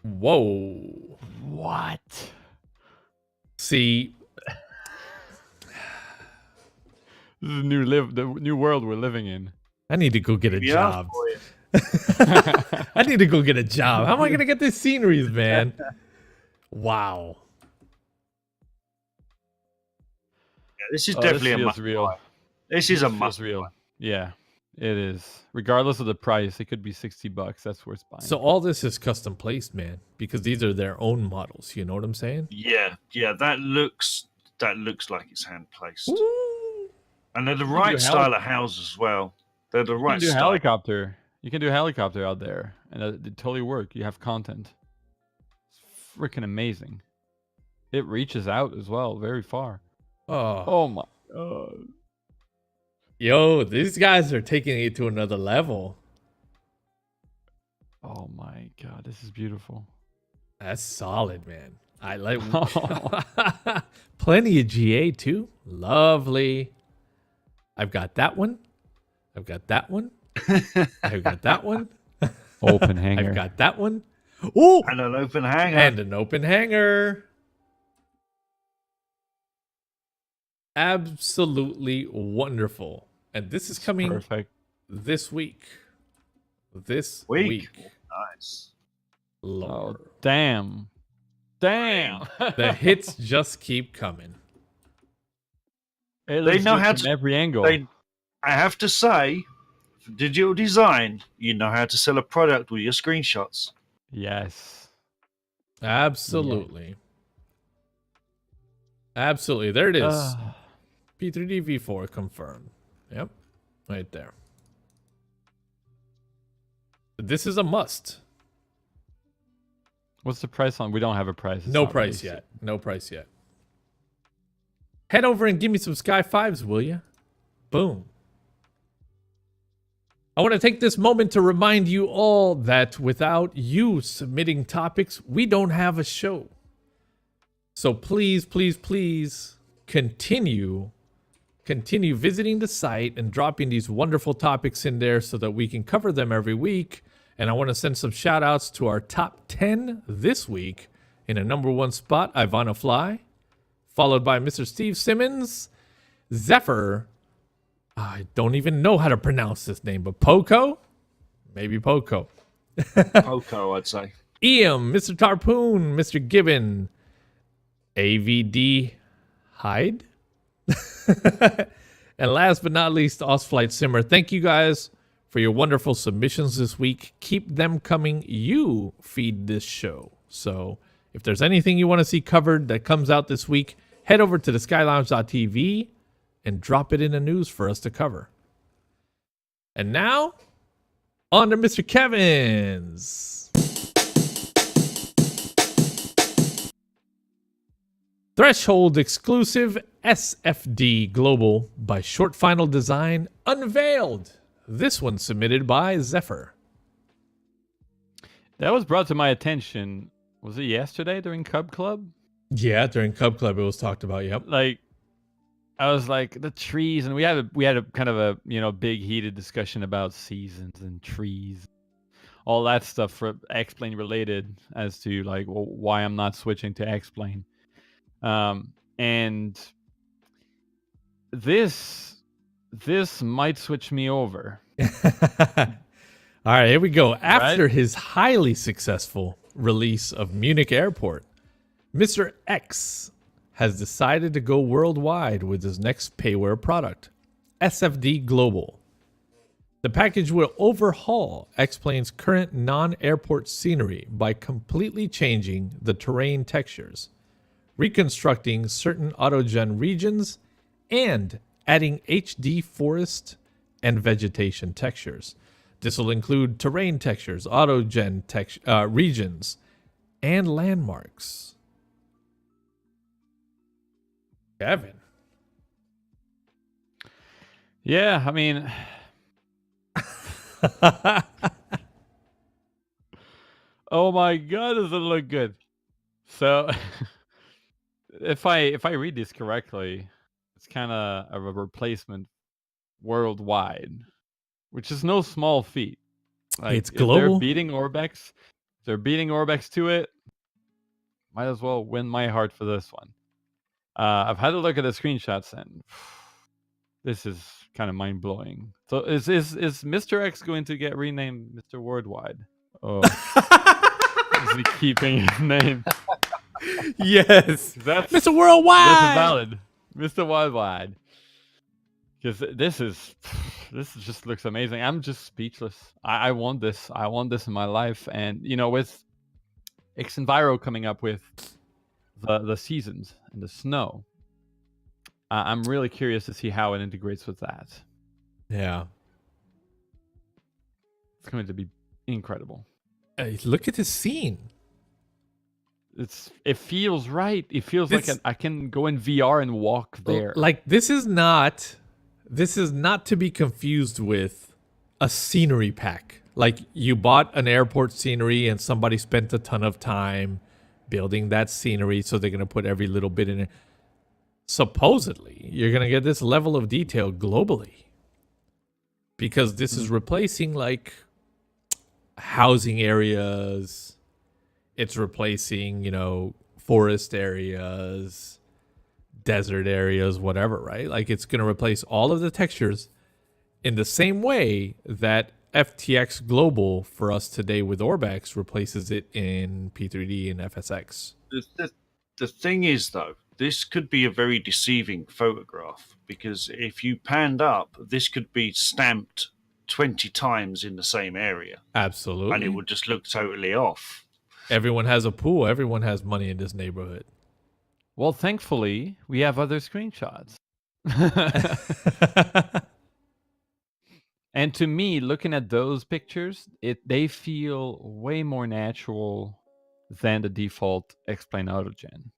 Whoa. What? See, This is the new world we're living in. I need to go get a Yeah, job. boy. I need to go get a job. How am I going to get these sceneries, man? Wow. Yeah, this is definitely a must. real. This is a Feels must. real. Yeah, it is. Regardless of the price, it could be $60. That's worth buying. So all this is custom placed, man, because these are their own models. You know what I'm saying? Yeah, that looks like it's hand placed, Ooh. and they're the do right a style of house as well. They're the you right can do style. helicopter. You can do helicopter out there, and it totally work. You have content. It's freaking amazing. It reaches out as well, very far. Oh. Oh my god. Yo, these guys are taking it to another level. Oh my god, this is beautiful. That's solid, man. I like plenty of GA too. Lovely. I've got that one. I've got that one. I've got that one. Open hanger. I've got that one. Oh, And an open hanger. and an open hanger. Absolutely wonderful. And this is coming Perfect. this week. This Week. week. Nice. Oh Lord. damn. Damn. The hits just keep coming. It looks know good how from to- every angle. I have to say, For digital design, you know how to sell a product with your screenshots. Yes. Absolutely. Absolutely. There it is. Ah. P3D V4 confirmed. Yep. Right there. This is a must. What's the price on? We don't have a price. It's No not price released yet. No price yet. Head over and give me some Sky 5s, will you? Boom. I want to take this moment to remind you all that without you submitting topics, we don't have a show. So please, please, please continue visiting the site and dropping these wonderful topics in there so that we can cover them every week. And I want to send some shout outs to our top 10 this week. In a number 1 spot, Ivana Fly, followed by Mr. Steve Simmons, Zephyr, I don't even know how to pronounce this name, but Poco? Maybe Poco. Poco, I'd say. Iam, Mr. Tarpoon, Mr. Gibbon, AVD Hyde. And last but not least, Osflight Simmer. Thank you guys for your wonderful submissions this week. Keep them coming. You feed this show. So if there's anything you want to see covered that comes out this week, head over to the skylounge.tv and drop it in the news for us to cover. And now, on to Mr. Kevin's. Threshold exclusive SFD Global by Short Final Design unveiled. This one submitted by Zephyr. That was brought to my attention. Was it yesterday during Cub Club? Yeah, during Cub Club it was talked about. Yep. Like, I was like, the trees, and we had a kind of a big heated discussion about seasons and trees, all that stuff for X-Plane related as to like why I'm not switching to X-Plane. And this might switch me over. All right, here we go. After his highly successful release of Munich Airport, Mr. X has decided to go worldwide with his next payware product, SFD Global. The package will overhaul X-Plane's current non-airport scenery by completely changing the terrain textures, reconstructing certain autogen regions, and adding HD forest and vegetation textures. This will include terrain textures, autogen regions, and landmarks. Kevin. Yeah, I mean, oh my god, does it look good? So if I read this correctly, it's kind of a replacement worldwide, which is no small feat. Like, It's if global. they're beating Orbex to it, might as well win my heart for this one. I've had a look at the screenshots, and this is kind of mind blowing. So is Mr. X going to get renamed Mr. Worldwide? Oh, is he keeping his name? Yes. That's Mr. Worldwide. This is valid, Mr. Worldwide. Because this just looks amazing. I'm just speechless. I want this. I want this in my life. And with Xenviro coming up with the seasons and the snow, I'm really curious to see how it integrates with that. Yeah. It's going to be incredible. Look at this scene. It feels right. It feels like I can go in VR and walk there. Like, this is not to be confused with a scenery pack. Like, you bought an airport scenery and somebody spent a ton of time building that scenery, so they're going to put every little bit in it. Supposedly, you're going to get this level of detail globally, because this is replacing like housing areas. It's replacing, forest areas, desert areas, whatever, right? Like, it's going to replace all of the textures in the same way that FTX Global for us today with Orbex replaces it in P3D and FSX. The thing is, though, this could be a very deceiving photograph, because if you panned up, this could be stamped 20 times in the same area, Absolutely. and it would just look totally off. Everyone has a pool. Everyone has money in this neighborhood. Well, thankfully, we have other screenshots. And to me, looking at those pictures, they feel way more natural than the default X-Plane Autogen.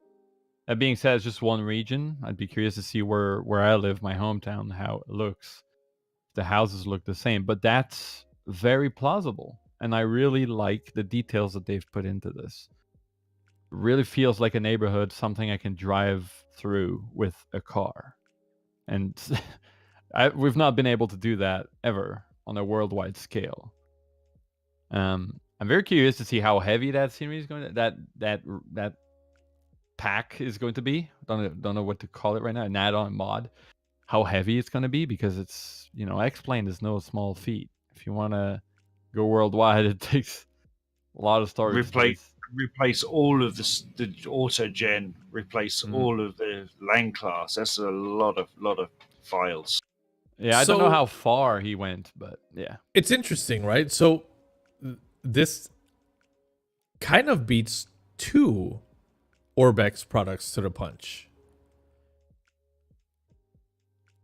That being said, it's just one region. I'd be curious to see where I live, my hometown, how it looks. The houses look the same, but that's very plausible. And I really like the details that they've put into this. It really feels like a neighborhood, something I can drive through with a car. And we've not been able to do that ever on a worldwide scale. I'm very curious to see how heavy that scenery is going to, that pack is going to be. Don't know what to call it right now. An add-on mod. How heavy it's going to be, because it's, X-Plane is no small feat. If you want to go worldwide, it takes a lot of storage space. Replace all of the Autogen. Replace all of the Lang class. That's a lot of files. Yeah, I don't know how far he went, but yeah. It's interesting, right? So this kind of beats 2 Orbex products to the punch.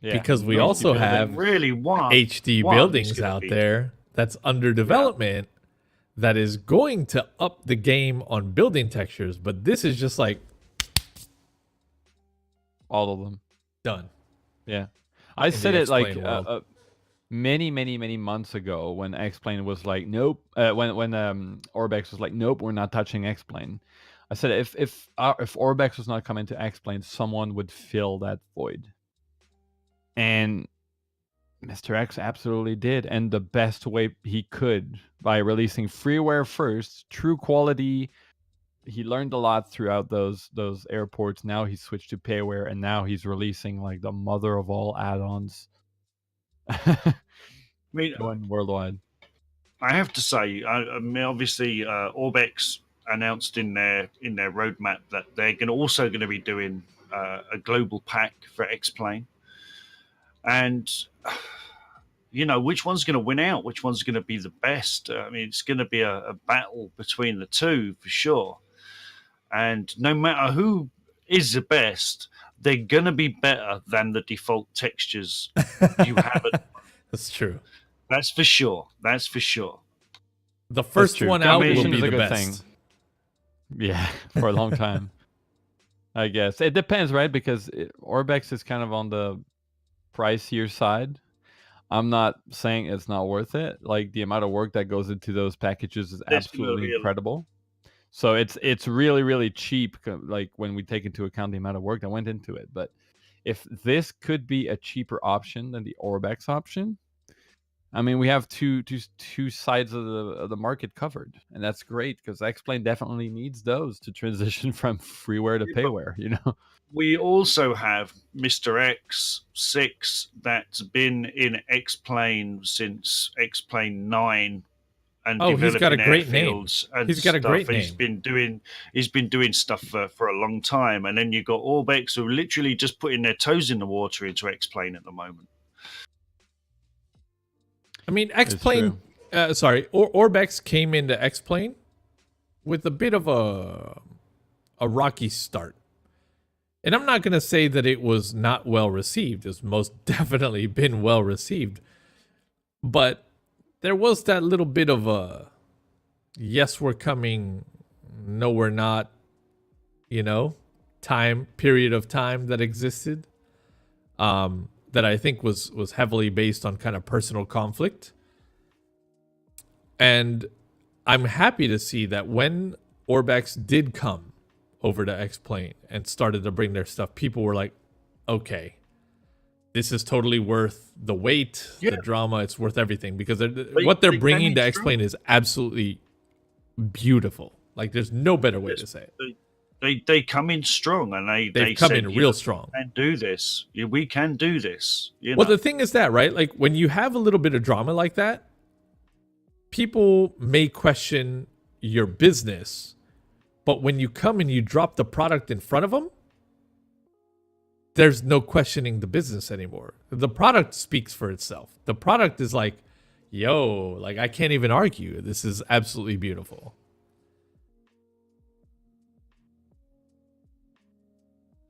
Yeah. Because we also have really HD buildings out there that's under development that is going to up the game on building textures, but this is just like all of them done. Yeah. I said it like many months ago when X-Plane was like, nope. When Orbex was like, nope, we're not touching X-Plane. I said if Orbex was not coming to X-Plane, someone would fill that void. And Mr. X absolutely did, and the best way he could, by releasing freeware first, true quality. He learned a lot throughout those airports. Now he's switched to payware, and now he's releasing like the mother of all add-ons. I mean, going worldwide. I have to say, I mean, obviously, Orbex announced in their roadmap that they're also going to be doing a global pack for X-Plane, and which one's going to win out? Which one's going to be the best? I mean, it's going to be a battle between the two for sure. And no matter who is the best, they're going to be better than the default textures you have. That's true. That's for sure. That's for sure. The first one out will be the best. Thing. Yeah, for a long time. I guess. It depends, right? Because Orbex is kind of on the pricier side. I'm not saying it's not worth it. Like, the amount of work that goes into those packages is absolutely incredible. So it's really, really cheap, like when we take into account the amount of work that went into it. But if this could be a cheaper option than the Orbex option, I mean, we have two sides of the market covered, and that's great, because X-Plane definitely needs those to transition from freeware to payware. We also have MISTERX6 that's been in X-Plane since X-Plane 9. And he's got a great name. He's got a great name. He's been doing stuff for a long time. And then you've got Orbex, who are literally just putting their toes in the water into X-Plane at the moment. I mean, X-Plane, Orbex came into X-Plane with a bit of a rocky start. And I'm not going to say that it was not well received. It's most definitely been well received. But there was that little bit of a, yes, we're coming, no, we're not, period of time that existed. That I think was heavily based on kind of personal conflict. And I'm happy to see that when Orbex did come over to X-Plane and started to bring their stuff, people were like, okay, this is totally worth the wait, the drama. It's worth everything, because what they're bringing to X-Plane is absolutely beautiful. Like, there's no better way to say it. They come in strong, and they come in real strong. We can do this. We can do this. Well, the thing is that, right? Like, when you have a little bit of drama like that, people may question your business, but when you come and you drop the product in front of them, there's no questioning the business anymore. The product speaks for itself. The product is like, Yo, like I can't even argue. This is absolutely beautiful.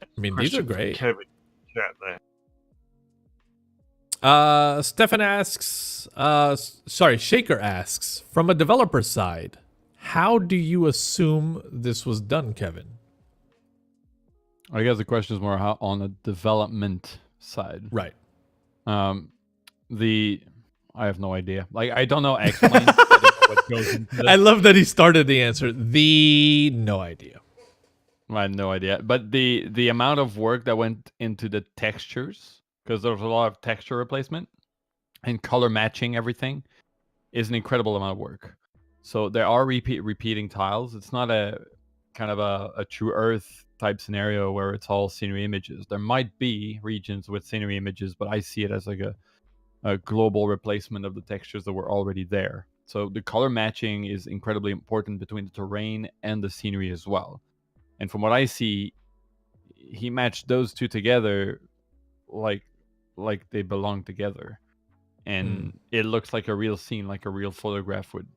I mean, these are Question from great. Kevin chat there. Stefan asks, sorry, Shaker asks, from a developer side, how do you assume this was done, Kevin? I guess the question is more how on the development side. Right. I have no idea. Like I don't know X-Plane. I don't know what goes into this. I love that he started the answer. No idea. I had no idea. But the amount of work that went into the textures, because there was a lot of texture replacement and color matching everything, is an incredible amount of work. So there are repeating tiles. It's not a kind of a true Earth type scenario where it's all scenery images. There might be regions with scenery images, but I see it as like a global replacement of the textures that were already there. So the color matching is incredibly important between the terrain and the scenery as well. And from what I see, he matched those two together like they belong together. And it looks like a real scene, like a real photograph would.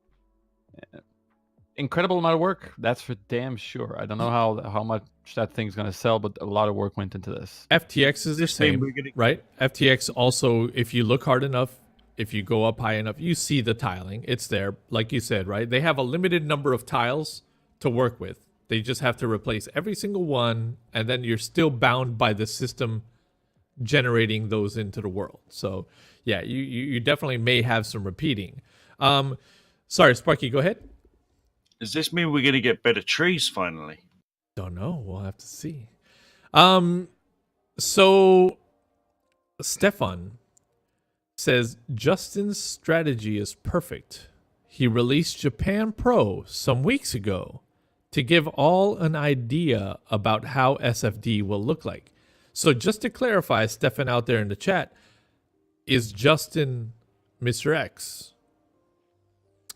Incredible amount of work, that's for damn sure. I don't know how much that thing's going to sell, but a lot of work went into this. FTX is the same, right? FTX also, if you look hard enough, if you go up high enough, you see the tiling. It's there, like you said, right? They have a limited number of tiles to work with. They just have to replace every single one, and then you're still bound by the system generating those into the world. So, yeah, you definitely may have some repeating. Sorry, Sparky, go ahead. Does this mean we're going to get better trees finally? Don't know. We'll have to see. So Stefan says Justin's strategy is perfect. He released Japan Pro some weeks ago to give all an idea about how SFD will look like. So just to clarify, Stefan out there in the chat, is Justin Mr. X?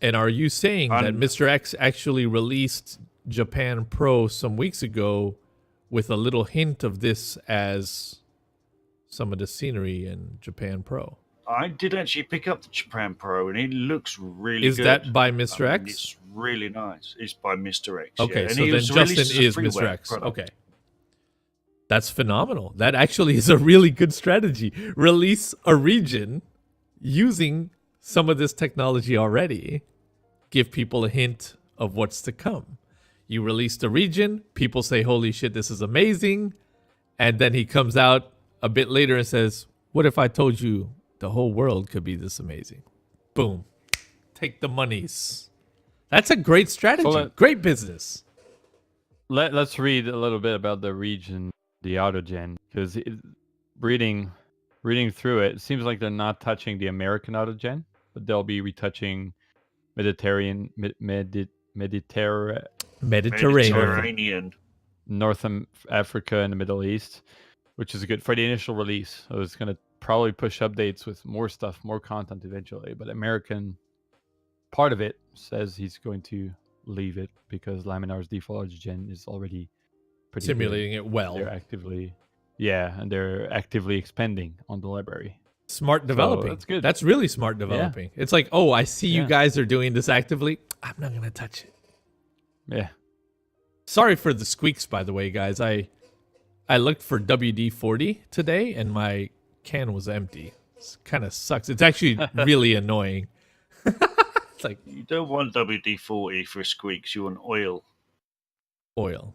And are you saying that Mr. X actually released Japan Pro some weeks ago with a little hint of this as some of the scenery in Japan Pro? I did actually pick up the Japan Pro, and it looks really Is good. That by Mr. X? It's really nice. It's by Mr. X. Okay, yeah. so then Justin is Mr. X. Product. Okay. That's phenomenal. That actually is a really good strategy. Release a region using some of this technology already. Give people a hint of what's to come. You release the region, people say, holy shit, this is amazing. And then he comes out a bit later and says, what if I told you the whole world could be this amazing? Boom. Take the monies. That's a great strategy. Great business. Let's read a little bit about the region, the autogen, because reading through it, it seems like they're not touching the American autogen, but they'll be retouching Mediterranean, North Africa, and the Middle East, which is good for the initial release. So it's going to probably push updates with more stuff, more content eventually. But American part of it says he's going to leave it because Laminar's default autogen is already pretty simulating good. It well. They're actively expanding on the library. Smart developing. So that's good. That's really smart developing. Yeah. It's like, oh, I see you guys are doing this actively. I'm not going to touch it. Yeah. Sorry for the squeaks, by the way, guys. I looked for WD-40 today, and my can was empty. It kind of sucks. It's actually really annoying. It's like, you don't want WD-40 for squeaks. You want oil. Oil.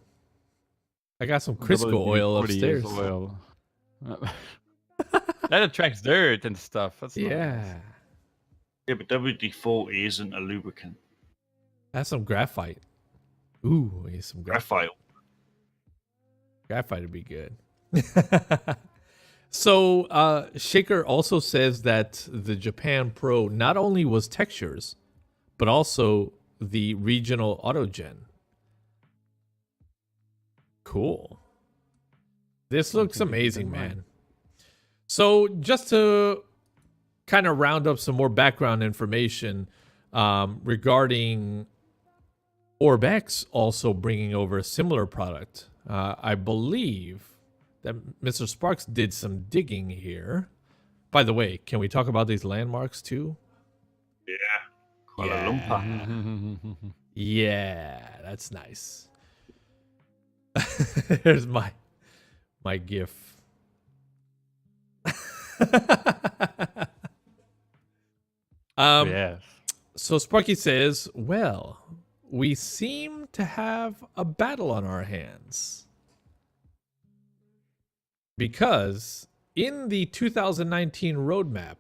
I got some Crisco oil upstairs. Oil. That attracts dirt and stuff. That's nice. Yeah, but WD-40 isn't a lubricant. That's some graphite. Ooh, some Graphite. Graphite would be good. So, Shaker also says that the Japan Pro not only was textures, but also the regional autogen. Cool. This looks amazing, man. So just to kind of round up some more background information regarding OrbX also bringing over a similar product. I believe that Mr. Sparks did some digging here. By the way, can we talk about these landmarks too? Yeah. Kuala Lumpur. Yeah, that's nice. Here's my GIF. Yes. So Sparky says, well, we seem to have a battle on our hands. Because in the 2019 roadmap,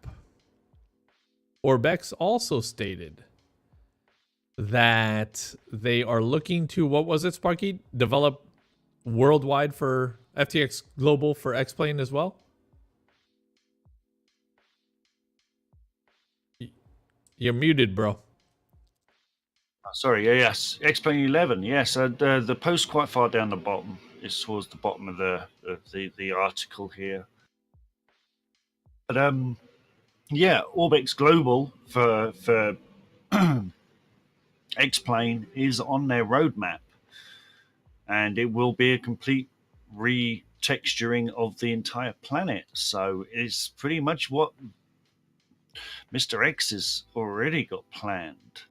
Orbex also stated that they are looking to, what was it, Sparky? Develop worldwide for FTX Global for X-Plane as well? You're muted, bro. Sorry, yes. X-Plane 11, yes. The post quite far down the bottom. It's towards the bottom of the article here. But yeah, Orbex Global for X-Plane is on their roadmap, and it will be a complete retexturing of the entire planet. So it's pretty much what Mr. X has already got planned.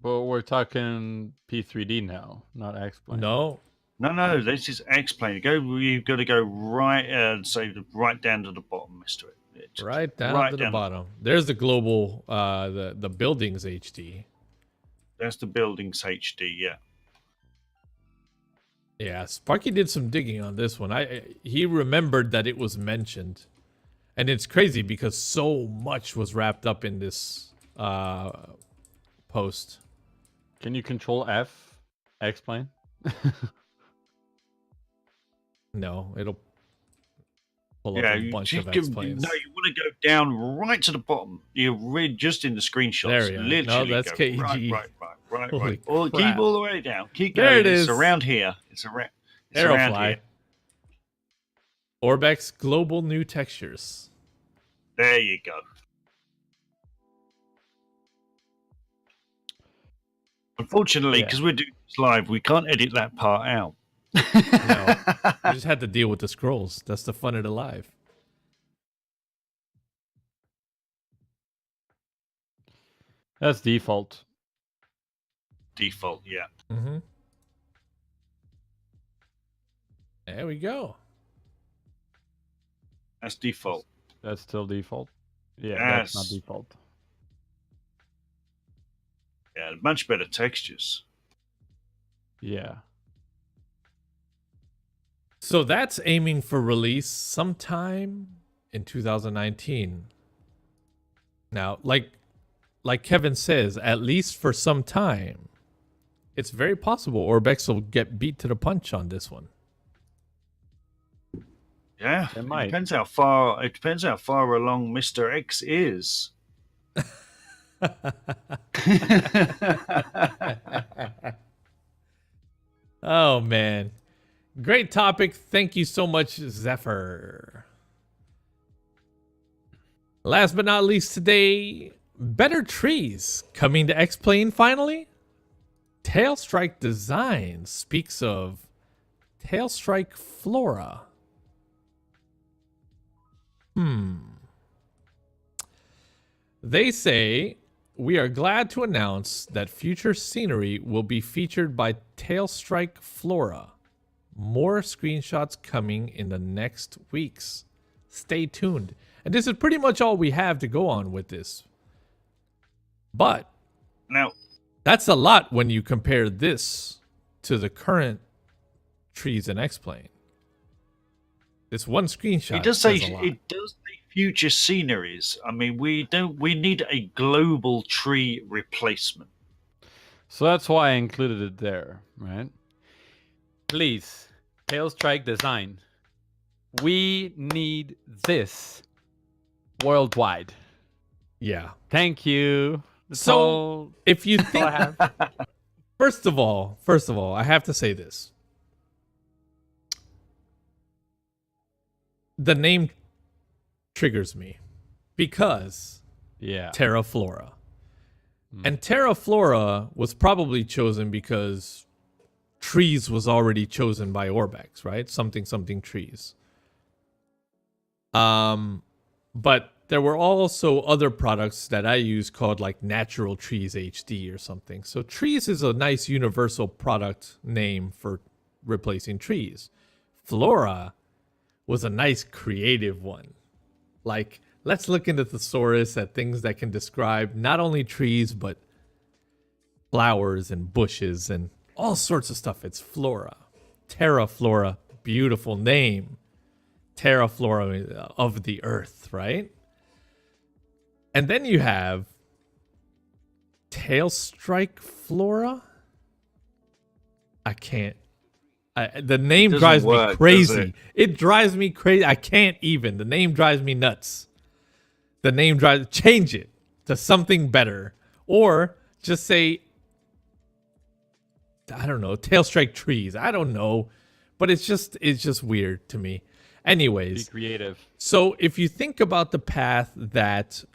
But we're talking P3D now, not X-Plane. No. No, this is X-Plane. You've got to go right, right down to the bottom, Mr. X. Right down to the bottom. There's the global, the buildings HD. That's the buildings HD, yeah. Yeah, Sparky did some digging on this one. He remembered that it was mentioned. And it's crazy because so much was wrapped up in this post. Can you control F X-Plane? No, it'll pull up Yeah, a bunch of X-Planes. No, you want to go down right to the bottom. You're just in the screenshots. There you go. Literally No, that's go KEG. Right. Holy Or crap. keep all the way down. Keep going. There it It's is. around here. It's around Aerofly. here. Orbex Global New Textures. There you go. Unfortunately, because we're doing this live, we can't edit that part out. No, we just had to deal with the scrolls. That's the fun of the live. That's default. Default, yeah. Mm-hmm. There we go. That's default. That's still default. Yeah, that's not Yes. default. Yeah, much better textures. Yeah. So that's aiming for release sometime in 2019. Now, like Kevin says, at least for some time, it's very possible Orbex will get beat to the punch on this one. Yeah, It might. depends how far. It depends how far along Mr. X is. Oh, man. Great topic. Thank you so much, Zephyr. Last but not least today, better trees coming to X-Plane finally? Tailstrike Design speaks of Tailstrike Flora. They say, we are glad to announce that future scenery will be featured by Tailstrike Flora. More screenshots coming in the next weeks. Stay tuned. And this is pretty much all we have to go on with this. But Now, that's a lot when you compare this to the current trees in X-Plane. This one screenshot it does say says a lot. future sceneries. I mean, we need a global tree replacement. So that's why I included it there, right? Please, Tailstrike Design. We need this worldwide. Yeah. Thank you. That's So, all- if you all think, I have. first of all, I have to say this. The name triggers me because Yeah. Terraflora. And Terraflora was probably chosen because trees was already chosen by Orbex, right? Something trees. But there were also other products that I use called like Natural Trees HD or something. So Trees is a nice universal product name for replacing trees. Flora was a nice creative one. Like, let's look into thesaurus at things that can describe not only trees, but flowers and bushes and all sorts of stuff. It's Flora. Terra Flora, beautiful name. Terra Flora of the earth, right? And then you have Tailstrike Flora. I can't. The name Doesn't drives work, me does crazy. It drives me crazy. I can't even. The name drives me nuts. The name drives. Change it to something better, or just say, I don't know, Tailstrike Trees. I don't know, but it's just weird to me. Anyways, Be creative. so if you think about the path that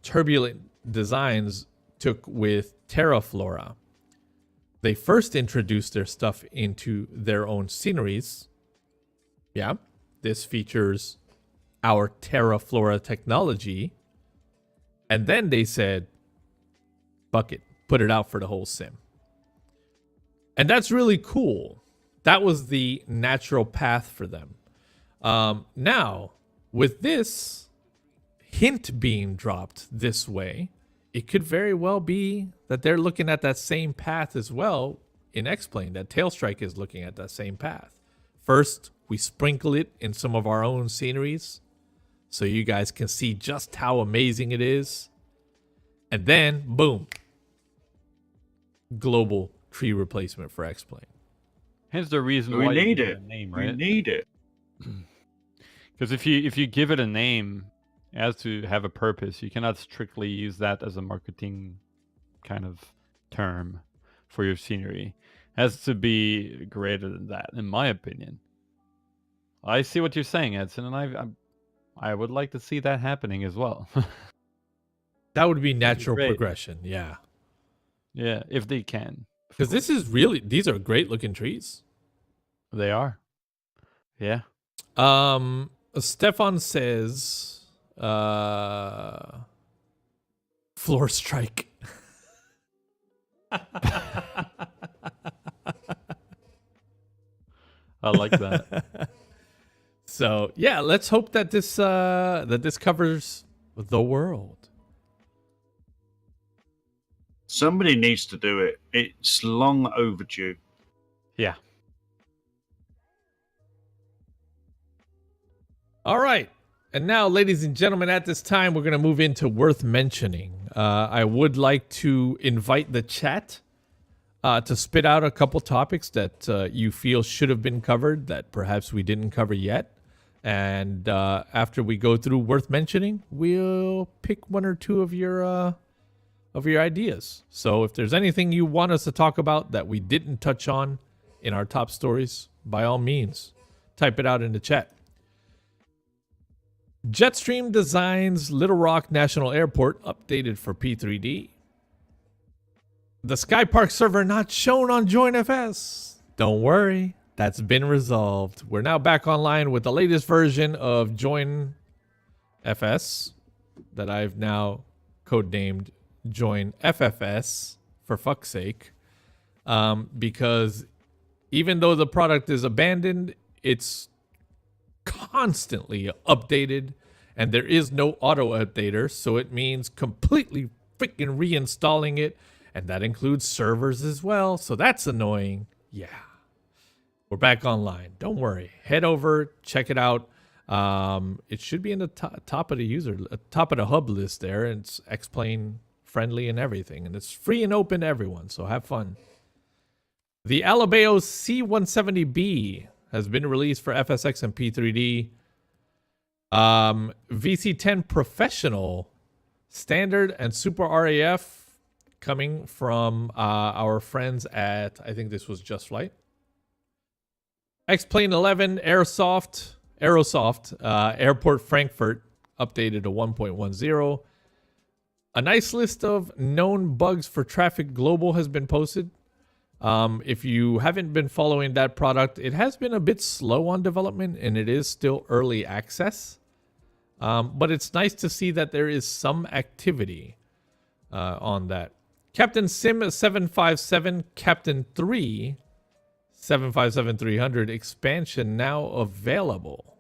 Turbulent Designs took with Terraflora, they first introduced their stuff into their own sceneries. Yeah, this features our Terraflora technology. And then they said, fuck it, put it out for the whole sim. And that's really cool. That was the natural path for them. Now, with this hint being dropped this way, it could very well be that they're looking at that same path as well in X-Plane, that Tailstrike is looking at that same path. First, we sprinkle it in some of our own sceneries so you guys can see just how amazing it is. And then, boom, global tree replacement for X-Plane. Hence the reason We why need you give it. a name, We right? need it. Because if you give it a name, it has to have a purpose. You cannot strictly use that as a marketing kind of term for your scenery. It has to be greater than that, in my opinion. I see what you're saying, Edson, and I would like to see that happening as well. That would be natural great. progression, yeah. Yeah, if they can. Because this is really, these are great looking trees. They are. Yeah. Stefan says, floor strike. I like that. So yeah, let's hope that this covers the world. Somebody needs to do it. It's long overdue. Yeah. All right. And now, ladies and gentlemen, at this time, we're going to move into worth mentioning. I would like to invite the chat to spit out a couple topics that you feel should have been covered that perhaps we didn't cover yet. And after we go through worth mentioning, we'll pick one or two of your ideas. So if there's anything you want us to talk about that we didn't touch on in our top stories, by all means, type it out in the chat. Jetstream Designs Little Rock National Airport updated for P3D. The Sky Park server not shown on JoinFS. Don't worry, that's been resolved. We're now back online with the latest version of JoinFS that I've now codenamed JoinFFS for fuck's sake. Because even though the product is abandoned, it's constantly updated and there is no auto updater, so it means completely freaking reinstalling it, and that includes servers as well, so that's annoying. Yeah, we're back online, don't worry, head over, check it out. It should be in the top of the top of the hub list there, and it's X-Plane friendly and everything, and it's free and open to everyone, so have fun. The Alabeo C170B has been released for FSX and P3D. VC10 Professional, Standard, and Super RAF coming from our friends at, I think this was Just Flight. X-Plane 11 Aerosoft, Airport Frankfurt, updated to 1.10. A nice list of known bugs for Traffic Global has been posted. If you haven't been following that product, it has been a bit slow on development and it is still early access. But it's nice to see that there is some activity on that. Captain Sim 757, Captain 3, 757-300 expansion now available.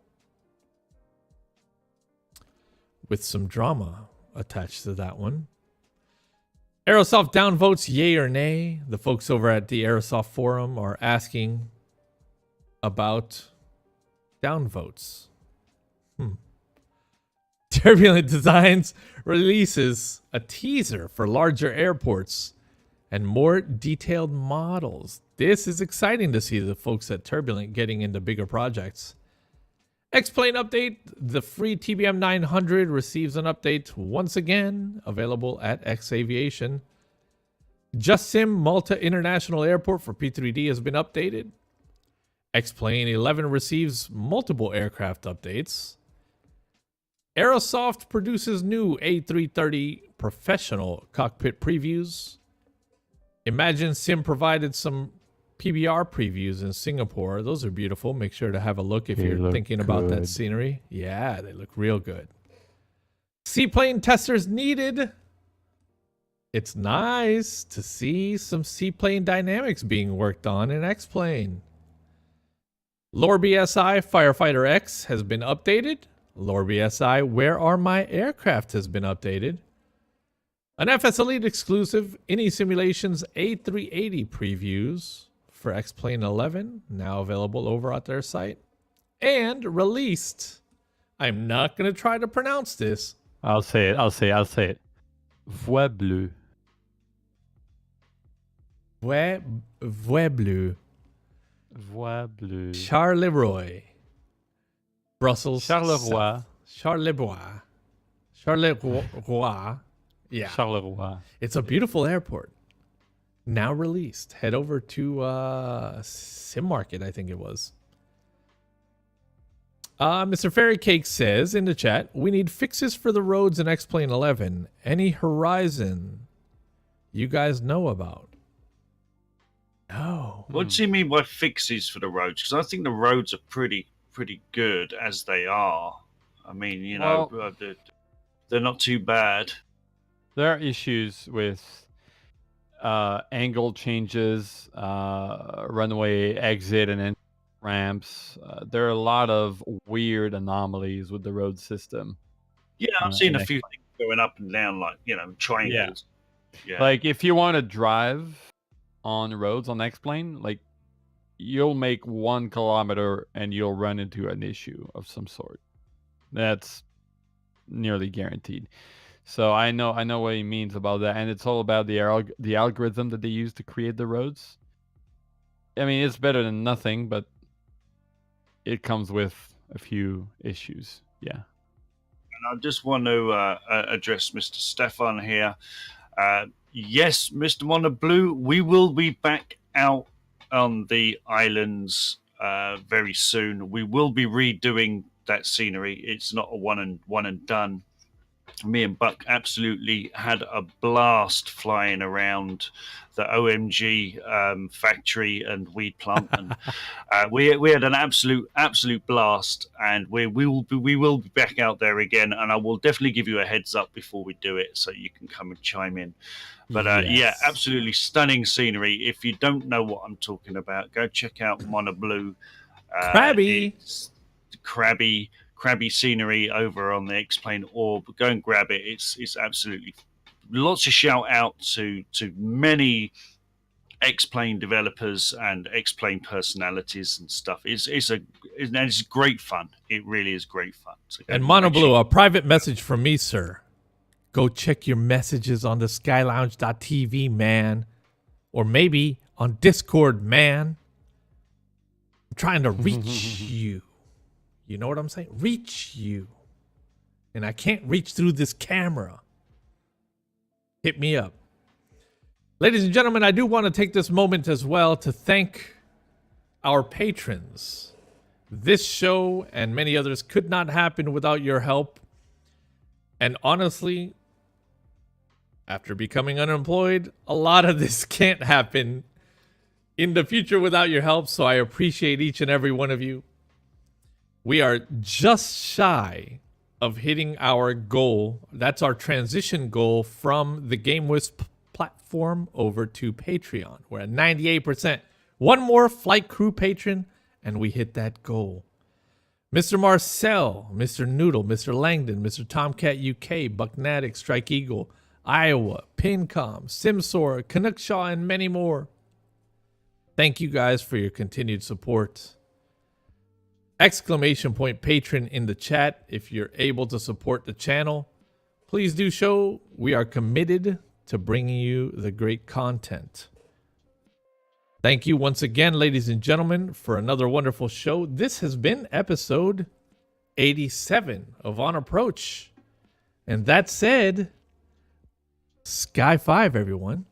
With some drama attached to that one. Aerosoft downvotes, yay or nay? The folks over at the Aerosoft forum are asking about downvotes. Turbulent Designs releases a teaser for larger airports and more detailed models. This is exciting to see the folks at Turbulent getting into bigger projects. X-Plane update. The free TBM 900 receives an update once again, available at X Aviation. Just Sim Malta International Airport for P3D has been updated. X-Plane 11 receives multiple aircraft updates. Aerosoft produces new A330 professional cockpit previews. Imagine Sim provided some PBR previews in Singapore. Those are beautiful. Make sure to have a look if you're thinking about that scenery. Yeah, they look real good. Seaplane testers needed. It's nice to see some seaplane dynamics being worked on in X-Plane. Lore BSI Firefighter X has been updated. Lore BSI Where Are My Aircraft has been updated. An FS Elite exclusive, Any Simulations A380 previews for X-Plane 11, now available over at their site. And released, I'm not going to try to pronounce this. I'll say it. Voix bleu. Voix bleu. Voix bleu. Charleroi. Brussels. Charleroi. Charleroi. Charleroi. Yeah. Charleroi. It's a beautiful airport. Now released. Head over to Sim Market, I think it was. Mr. Fairy Cake says in the chat, we need fixes for the roads in X-Plane 11. Any Horizon you guys know about? No. What do you mean by fixes for the roads? Because I think the roads are pretty good as they are. I mean, you know, they're not too bad. There are issues with angle changes, runway exit and entry ramps. There are a lot of weird anomalies with the road system. Yeah, I've seen a few things going up and down, like, you know, triangles. Yeah. Like, if you want to drive on roads on X-Plane, like, you'll make 1 kilometer and you'll run into an issue of some sort. That's nearly guaranteed. So I know what he means about that, and it's all about the algorithm that they use to create the roads. I mean, it's better than nothing, but it comes with a few issues. Yeah. And I just want to address Mr. Stefan here. Yes, Mr. Mono Blue, we will be back out on the islands very soon. We will be redoing that scenery. It's not a one and done. Me and Buck absolutely had a blast flying around the OMG factory and weed plant, and we had an absolute blast. And we will be back out there again, and I will definitely give you a heads up before we do it, so you can come and chime in. But yeah, absolutely stunning scenery. If you don't know what I'm talking about, go check out Mono Blue. Crabby scenery over on the X-Plane Orb. Go and grab it. It's absolutely lots of shout out to many X-Plane developers and X-Plane personalities and stuff. It's great fun. It really is great fun. So and Mono Blue, a private message from me, sir. Go check your messages on the skylounge.tv, man. Or maybe on Discord, man. I'm trying to reach you. You know what I'm saying? Reach you. And I can't reach through this camera. Hit me up. Ladies and gentlemen, I do want to take this moment as well to thank our patrons. This show and many others could not happen without your help. And honestly, after becoming unemployed, a lot of this can't happen in the future without your help. So I appreciate each and every one of you. We are just shy of hitting our goal. That's our transition goal from the GameWisp platform over to Patreon. We're at 98%. One more flight crew patron, and we hit that goal. Mr. Marcel, Mr. Noodle, Mr. Langdon, Mr. Tomcat UK, Bucknatic, Strike Eagle, Iowa, Pincom, Simsor, Canuckshaw, and many more. Thank you guys for your continued support. Exclamation point patron in the chat if you're able to support the channel. Please do show we are committed to bringing you the great content. Thank you once again, ladies and gentlemen, for another wonderful show. This has been episode 87 of On Approach. And that said, Sky 5, everyone.